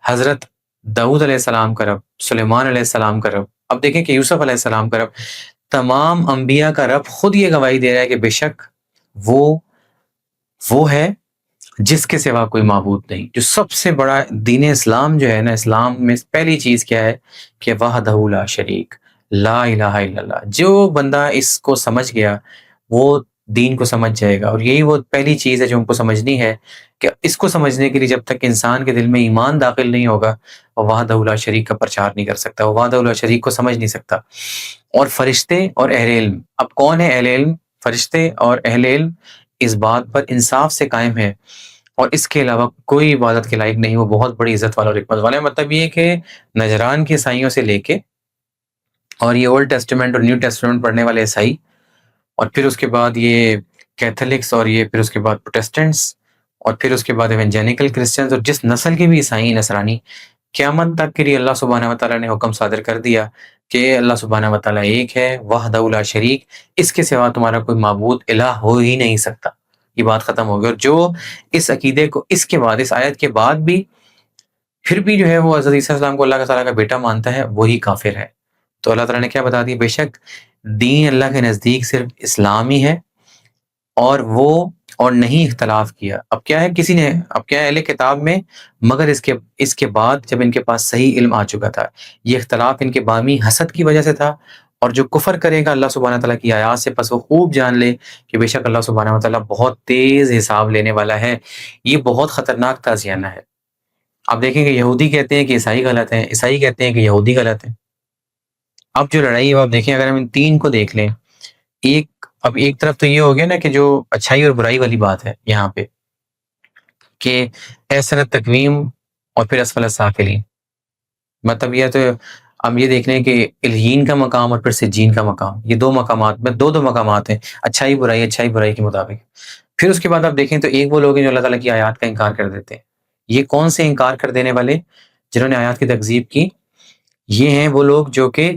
حضرت داؤد علیہ السلام کا رب، سلیمان علیہ السلام کا رب، اب دیکھیں کہ یوسف علیہ السلام کا رب، تمام انبیاء کا رب خود یہ گواہی دے رہا ہے کہ بے شک وہ ہے جس کے سوا کوئی معبود نہیں. جو سب سے بڑا دین اسلام جو ہے نا، اسلام میں پہلی چیز کیا ہے کہ وحدہ لا شریک، لا الہ الا اللہ. جو بندہ اس کو سمجھ گیا وہ دین کو سمجھ جائے گا. اور یہی وہ پہلی چیز ہے جو ہم کو سمجھنی ہے کہ اس کو سمجھنے کے لیے جب تک انسان کے دل میں ایمان داخل نہیں ہوگا وہ وحدہ لا شریک کا پرچار نہیں کر سکتا، وہ وحدہ لا شریک کو سمجھ نہیں سکتا. اور فرشتے اور اہل علم، اب کون ہے اہل علم؟ فرشتے اور اہل علم اس بات پر انصاف سے قائم ہے اور اس کے علاوہ کوئی عبادت کے لائق نہیں، وہ بہت بڑی عزت والا اور حکمت والا ہے. مطلب یہ کہ نجران کے عیسائیوں سے لے کے اور یہ اولڈ ٹیسٹمنٹ اور نیو ٹیسٹمنٹ پڑھنے والے عیسائی، اور پھر اس کے بعد یہ کیتھولکس، اور یہ پھر اس کے بعد پروٹیسٹنٹس، اور پھر اس کے بعد ایونجینیکل کرسچنز، اور جس نسل کے بھی عیسائی نصرانی، قیامت تک کے لیے اللہ سبحانہ وتعالیٰ نے حکم صادر کر دیا کہ اللہ سبحانہ وتعالیٰ ایک ہے، وحدہ لا شریک، اس کے سوا تمہارا کوئی معبود الہ ہو ہی نہیں سکتا. یہ بات ختم ہو گئی. اور جو اس عقیدے کو اس کے بعد، اس آیت کے بعد بھی پھر بھی جو ہے وہ حضرت عیسیٰ السلام کو اللہ تعالیٰ کا بیٹا مانتا ہے، وہی کافر ہے. تو اللہ تعالیٰ نے کیا بتا دیا؟ بے شک دین اللہ کے نزدیک صرف اسلام ہی ہے، اور نہیں اختلاف کیا. اب کیا ہے، کسی نے، اب کیا ہے اہل کتاب میں، مگر اس کے بعد جب ان کے پاس صحیح علم آ چکا تھا، یہ اختلاف ان کے بامی حسد کی وجہ سے تھا. اور جو کفر کرے گا اللہ سبحانہ تعالیٰ کی آیات سے، پس وہ خوب جان لے کہ بے شک اللہ سبحانہ تعالیٰ بہت تیز حساب لینے والا ہے. یہ بہت خطرناک تعزیانہ ہے. آپ دیکھیں کہ یہودی کہتے ہیں کہ عیسائی غلط ہیں، عیسائی کہتے ہیں کہ یہودی غلط ہیں. اب جو لڑائی ہے وہ آپ دیکھیں، اگر ہم ان تین کو دیکھ لیں، اب ایک طرف تو یہ ہو گیا نا کہ جو اچھائی اور برائی والی بات ہے یہاں پہ کہ احسن تقویم اور پھر اسفل السافلین. مطلب یہ تو ہم یہ دیکھ لیں کہ الہین کا مقام اور پھر سجین کا مقام، یہ دو مقامات میں دو مقامات ہیں، اچھائی برائی کے مطابق. پھر اس کے بعد آپ دیکھیں تو ایک وہ لوگ ہیں جو اللہ تعالیٰ کی آیات کا انکار کر دیتے ہیں. یہ کون سے انکار کر دینے والے جنہوں نے آیات کی تکذیب کی؟ یہ ہیں وہ لوگ جو کہ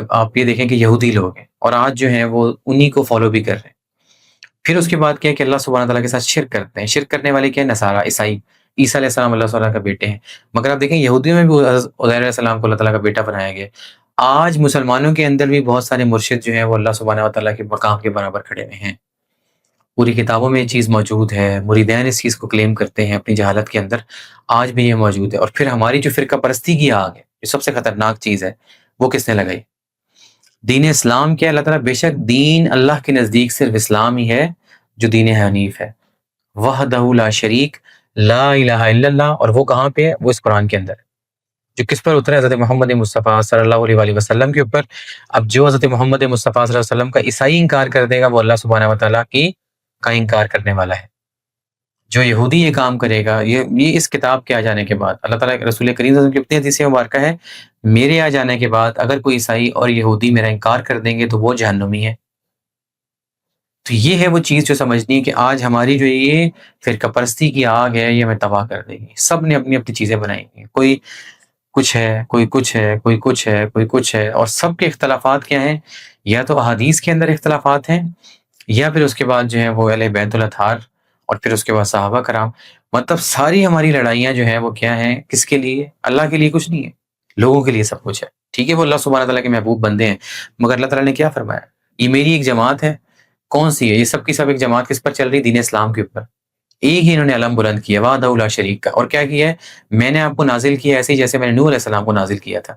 آپ یہ دیکھیں کہ یہودی لوگ ہیں، اور آج جو ہیں وہ انہی کو فالو بھی کر رہے ہیں. پھر اس کے بعد کیا ہے کہ اللہ سبحانہ تعالیٰ کے ساتھ شرک کرتے ہیں. شرک کرنے والے کیا ہیں؟ نصارہ، عیسائی. عیسیٰ علیہ السلام اللہ تعالیٰ کا بیٹے ہیں، مگر آپ دیکھیں یہودیوں میں بھی عزیر علیہ السلام کو اللہ تعالیٰ کا بیٹا بنایا گیا. آج مسلمانوں کے اندر بھی بہت سارے مرشد جو ہیں وہ اللہ سبحانہ تعالیٰ کے مقام کے برابر کھڑے ہوئے ہیں. پوری کتابوں میں یہ چیز موجود ہے، مریدین اس چیز کو کلیم کرتے ہیں اپنی جہالت کے اندر، آج بھی یہ موجود ہے. اور پھر ہماری جو فرقہ پرستی کی آگ ہے، جو سب سے خطرناک چیز ہے، وہ کس نے لگائی؟ دین اسلام کیا ہے؟ اللہ تعالیٰ بے شک دین اللہ کے نزدیک صرف اسلام ہی ہے جو دین حنیف ہے، وحدہ لا شریک، لا الہ الا اللہ. اور وہ کہاں پہ ہے؟ وہ اس قرآن کے اندر ہے، جو کس پر اترا ہے؟ حضرت محمد مصطفیٰ صلی اللہ علیہ وآلہ وسلم کے اوپر. اب جو حضرت محمد مصطفیٰ صلی اللہ علیہ وسلم کا عیسائی انکار کر دے گا وہ اللہ سبحانہ وتعالیٰ کا انکار کرنے والا ہے. جو یہودی یہ کام کرے گا، یہ اس کتاب کے آ جانے کے بعد، اللہ تعالیٰ رسول کریم صلی اللہ علیہ وسلم کی اپنی حدیث مبارکہ ہے، میرے آ جانے کے بعد اگر کوئی عیسائی اور یہودی میرا انکار کر دیں گے تو وہ جہنمی ہے. تو یہ ہے وہ چیز جو سمجھنی ہے کہ آج ہماری جو یہ فرقہ پرستی کی آگ ہے یہ ہمیں تباہ کر دے گی. سب نے اپنی اپنی چیزیں بنائی ہیں، کوئی کچھ ہے، کوئی کچھ ہے، کوئی کچھ ہے، کوئی کچھ ہے. اور سب کے اختلافات کیا ہیں؟ یا تو احادیث کے اندر اختلافات ہیں، یا پھر اس کے بعد جو ہے وہ اہل بیت الاطہار، اور پھر اس کے بعد صحابہ کرام. مطلب ساری ہماری لڑائیاں جو ہیں وہ کیا ہیں؟ کس کے لیے؟ اللہ کے لیے کچھ نہیں ہے، لوگوں کے لیے سب کچھ ہے. ٹھیک ہے، وہ اللہ سبحانہ تعالیٰ کے محبوب بندے ہیں، مگر اللہ تعالیٰ نے کیا فرمایا؟ یہ میری ایک جماعت ہے. کون سی ہے؟ یہ سب کی سب ایک جماعت کس پر چل رہی؟ دین اسلام کے اوپر. ایک ہی انہوں نے علم بلند کیا، وحدہ لا شریک کا. اور کیا کیا ہے؟ میں نے آپ کو نازل کیا ایسے ہی جیسے میں نے نوح علیہ السلام کو نازل کیا تھا.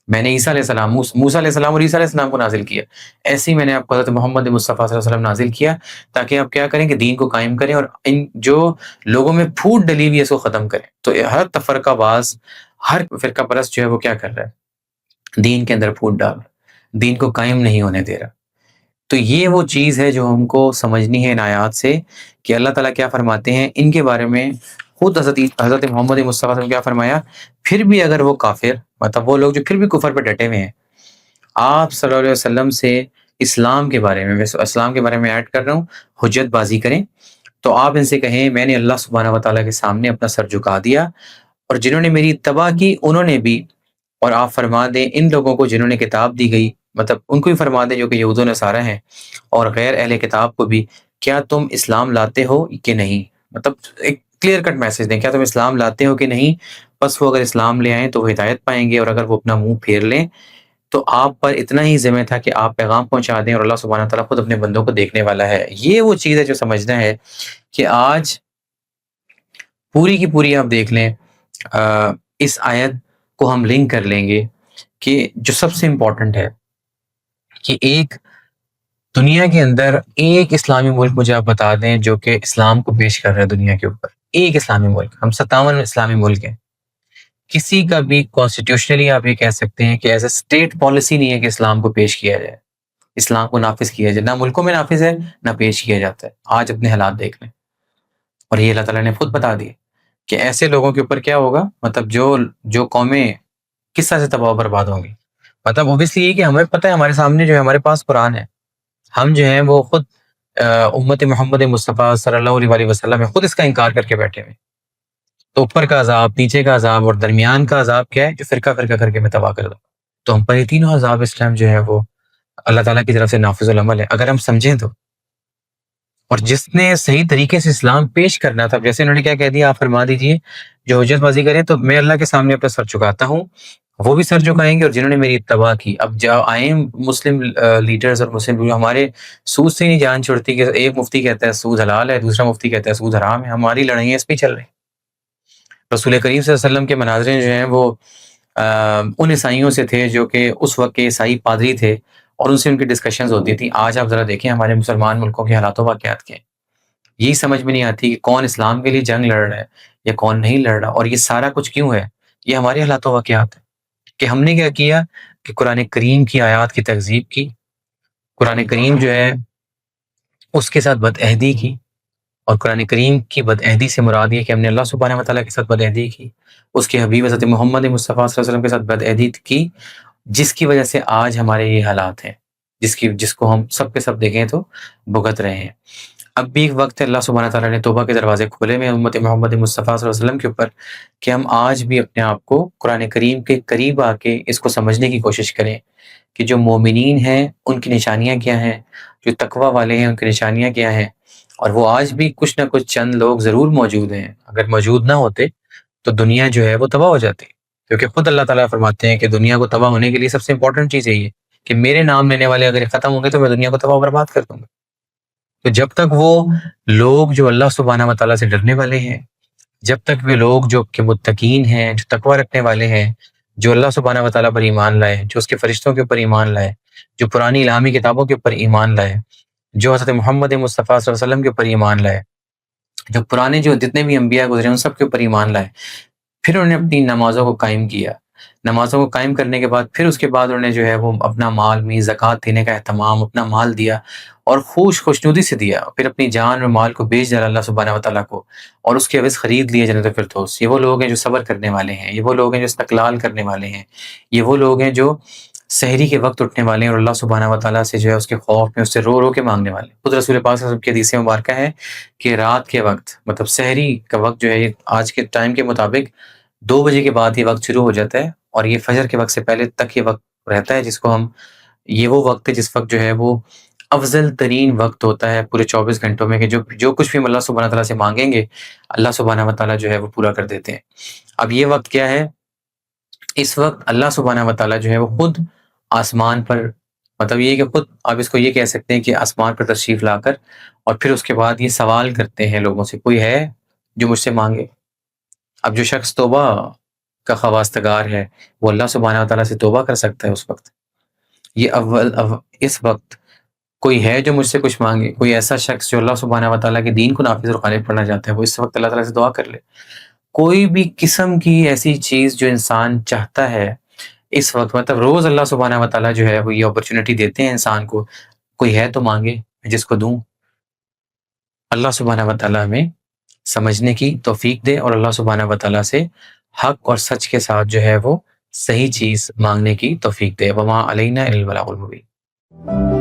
میں نے عیسیٰ علیہ السلام، موسیٰ علیہ السلام اور عیسیٰ علیہ السلام کو نازل کیا، ایسے ہی میں نے آپ کو حضرت محمد مصطفیٰ صلی اللہ علیہ وسلم نازل کیا، تاکہ آپ کیا کریں کہ دین کو قائم کریں اور ان جو لوگوں میں پھوٹ ڈلی ہوئی ہے اس کو ختم کریں. تو ہر تفرقہ باز، ہر فرقہ پرست جو ہے وہ کیا کر رہا ہے؟ دین کے اندر پھوٹ ڈال، دین کو قائم نہیں ہونے دے رہا. تو یہ وہ چیز ہے جو ہم کو سمجھنی ہے ان آیات سے کہ اللہ تعالیٰ کیا فرماتے ہیں ان کے بارے میں. خود حضرت محمد مصطفیٰ نے کیا فرمایا؟ پھر بھی اگر وہ کافر، مطلب وہ لوگ جو پھر بھی کفر پہ ڈٹے ہوئے ہیں، آپ صلی اللہ علیہ وسلم سے اسلام کے بارے میں ایڈ کر رہا ہوں، حجت بازی کریں. تو آپ ان سے کہیں میں نے اللہ سبحانہ وتعالیٰ کے سامنے اپنا سر جھکا دیا، اور جنہوں نے میری اتباع کی انہوں نے بھی. اور آپ فرما دیں ان لوگوں کو جنہوں نے کتاب دی گئی، مطلب ان کو بھی فرما دیں جو کہ یہود و نصارہ ہیں، اور غیر اہل کتاب کو بھی، کیا تم اسلام لاتے ہو کہ نہیں؟ مطلب ایک کلیئر کٹ میسج دیں، کیا تم اسلام لاتے ہو کہ نہیں؟ بس وہ اگر اسلام لے آئیں تو وہ ہدایت پائیں گے، اور اگر وہ اپنا منہ پھیر لیں تو آپ پر اتنا ہی ذمہ تھا کہ آپ پیغام پہنچا دیں، اور اللہ سبحانہ تعالیٰ خود اپنے بندوں کو دیکھنے والا ہے۔ یہ وہ چیز ہے جو سمجھنا ہے کہ آج پوری کی پوری آپ دیکھ لیں، اس آیت کو ہم لنک کر لیں گے کہ جو سب سے امپورٹنٹ ہے کہ ایک دنیا کے اندر ایک اسلامی ملک مجھے آپ بتا دیں جو کہ اسلام کو پیش کر رہا ہے دنیا کے اوپر، ایک اسلامی ملک۔ ہم 57 اسلامی ملک ہیں، کسی کا بھی کانسٹیٹیوشنلی آپ یہ کہہ سکتے ہیں کہ ایز اے اسٹیٹ پالیسی نہیں ہے کہ اسلام کو پیش کیا جائے، اسلام کو نافذ کیا جائے، نہ ملکوں میں نافذ ہے نہ پیش کیا جاتا ہے۔ آج اپنے حالات دیکھ لیں، اور یہ اللہ تعالیٰ نے خود بتا دیا کہ ایسے لوگوں کے اوپر کیا ہوگا، مطلب جو قومیں کس طرح سے تباہ و برباد ہوں گی۔ مطلب اوبیسلی یہ کہ ہمیں پتہ ہے، ہمارے سامنے جو ہے ہمارے پاس قرآن ہے، ہم جو ہیں وہ خود امت محمد مصطفیٰ صلی اللہ علیہ وسلم ہے، خود اس کا انکار کر کے بیٹھے ہوئے۔ تو اوپر کا عذاب، نیچے کا عذاب اور درمیان کا عذاب کیا ہے، جو فرقہ فرقہ کر کے میں تباہ کر دوں۔ تو ہم پر یہ تینوں عذاب اس ٹائم جو ہے وہ اللہ تعالیٰ کی طرف سے نافذ العمل ہے، اگر ہم سمجھیں تو۔ اور جس نے صحیح طریقے سے اسلام پیش کرنا تھا، جیسے انہوں نے کیا کہہ دیا، آپ فرما دیجئے، جو حجت بازی کریں تو میں اللہ کے سامنے اپنا سر چکاتا ہوں، وہ بھی سر چکائیں گے، اور جنہوں نے میری اتباع کی۔ اب جب آئیں مسلم لیڈرز اور مسلم، ہمارے سود سے نہیں جان چھوڑتی کہ ایک مفتی کہتا ہے سود حلال ہے، دوسرا مفتی کہتا ہے سود حرام ہے، ہماری لڑائیاں اس پہ چل رہی ہیں۔ رسول کریم صلی اللہ علیہ وسلم کے مناظریں جو ہیں وہ ان عیسائیوں سے تھے جو کہ اس وقت کے عیسائی پادری تھے، اور ان سے ان کی ڈسکشنز ہوتی تھیں۔ آج آپ ذرا دیکھیں ہمارے مسلمان ملکوں کے حالات و واقعات کے، یہی سمجھ میں نہیں آتی کہ کون اسلام کے لیے جنگ لڑ رہا ہے یا کون نہیں لڑ رہا، اور یہ سارا کچھ کیوں ہے؟ یہ ہمارے حالات و واقعات ہیں کہ ہم نے کیا کیا کہ قرآن کریم کی آیات کی تکذیب کی، قرآن کریم جو ہے اس کے ساتھ بدعہدی کی، اور قرآن کریم کی بدعہدی سے مراد یہ کہ ہم نے اللہ سبحانہ وتعالیٰ کے ساتھ بدعہدی کی، اس کے حبیب حضرت محمد مصطفیٰ صلی اللہ علیہ وسلم کے ساتھ بدعہدی کی، جس کی وجہ سے آج ہمارے یہ حالات ہیں، جس کو ہم سب کے سب دیکھیں تو بھگت رہے ہیں۔ اب بھی ایک وقت ہے، اللہ سبحانہ تعالیٰ نے توبہ کے دروازے کھولے میں امت محمد مصطفیٰ صلی اللہ علیہ وسلم کے اوپر، کہ ہم آج بھی اپنے آپ کو قرآن کریم کے قریب آ کے اس کو سمجھنے کی کوشش کریں کہ جو مومنین ہیں ان کی نشانیاں کیا ہیں، جو تقوی والے ہیں ان کی نشانیاں کیا ہیں۔ اور وہ آج بھی کچھ نہ کچھ چند لوگ ضرور موجود ہیں، اگر موجود نہ ہوتے تو دنیا جو ہے وہ تباہ ہو جاتی، کیونکہ خود اللہ تعالیٰ فرماتے ہیں کہ دنیا کو تباہ ہونے کے لیے سب سے امپورٹنٹ چیز یہی ہے کہ میرے نام لینے والے اگر ختم ہوں گے تو میں دنیا کو تباہ و برباد کر دوں گا۔ تو جب تک وہ لوگ جو اللہ سبحانہ وتعالیٰ سے ڈرنے والے ہیں، جب تک وہ لوگ جو کہ متقین ہیں، جو تقوی رکھنے والے ہیں، جو اللہ سبحانہ وتعالیٰ پر ایمان لائے، جو اس کے فرشتوں کے اوپر ایمان لائے، جو پرانی الہامی کتابوں کے اوپر ایمان لائے، جو حضرت محمد مصطفیٰ صلی اللہ علیہ وسلم کے اوپر ایمان لائے، جو پرانے جو جتنے بھی انبیاء گزرے ان سب کے اوپر ایمان لائے، پھر انہوں نے اپنی نمازوں کو قائم کیا، نمازوں کو قائم کرنے کے بعد پھر اس کے بعد انہوں نے جو ہے وہ اپنا مال میں زکوٰۃ دینے کا اہتمام، اپنا مال دیا اور خوشنودی سے دیا، پھر اپنی جان اور مال کو بیچ ڈالا اللہ سبحانہ وتعالیٰ کو، اور اس کے عوض خرید لیے جنت الفردوس۔ یہ وہ لوگ ہیں جو صبر کرنے والے ہیں، یہ وہ لوگ ہیں جو استقلال کرنے والے ہیں، یہ وہ لوگ ہیں جو سحری کے وقت اٹھنے والے ہیں اور اللہ سبحانہ وتعالیٰ سے جو ہے اس کے خوف میں اس سے رو رو کے مانگنے والے ہیں۔ خود رسول پاک صلی اللہ علیہ وسلم کی حدیث مبارکہ ہے کہ رات کے وقت، مطلب سحری کا وقت جو ہے آج کے ٹائم کے مطابق 2 بجے کے بعد یہ وقت شروع ہو جاتا ہے، اور یہ فجر کے وقت سے پہلے تک یہ وقت رہتا ہے، جس کو ہم، یہ وہ وقت ہے جس وقت جو ہے وہ افضل ترین وقت ہوتا ہے پورے 24 گھنٹوں میں، کہ جو کچھ بھی ہم اللہ سبحانہ تعالیٰ سے مانگیں گے اللہ سبحانہ وتعالیٰ جو ہے وہ پورا کر دیتے ہیں۔ اب یہ وقت کیا ہے؟ اس وقت اللہ سبحانہ وتعالیٰ جو ہے وہ خود آسمان پر، مطلب یہ کہ خود آپ اس کو یہ کہہ سکتے ہیں کہ آسمان پر تشریف لا کر، اور پھر اس کے بعد یہ سوال کرتے ہیں لوگوں سے، کوئی ہے جو مجھ سے مانگے؟ اب جو شخص توبہ کا خواستگار ہے وہ اللہ سبحانہ وتعالیٰ سے توبہ کر سکتا ہے اس وقت۔ یہ اس وقت کوئی ہے جو مجھ سے کچھ مانگے، کوئی ایسا شخص جو اللہ سبحانہ وتعالیٰ کے دین کو نافذ اور غالب کرنا چاہتا ہے، وہ اس وقت اللہ تعالیٰ سے دعا کر لے۔ کوئی بھی قسم کی ایسی چیز جو انسان چاہتا ہے اس وقت، مطلب روز اللہ سبحانہ وتعالیٰ جو ہے وہ یہ اپرچونٹی دیتے ہیں انسان کو، کوئی ہے تو مانگے جس کو دوں۔ اللہ سبحانہ وتعالیٰ ہمیں سمجھنے کی توفیق دے، اور اللہ سبحانہ وتعالیٰ سے حق اور سچ کے ساتھ جو ہے وہ صحیح چیز مانگنے کی توفیق دے۔ وما علینا الا البلاغ المبین۔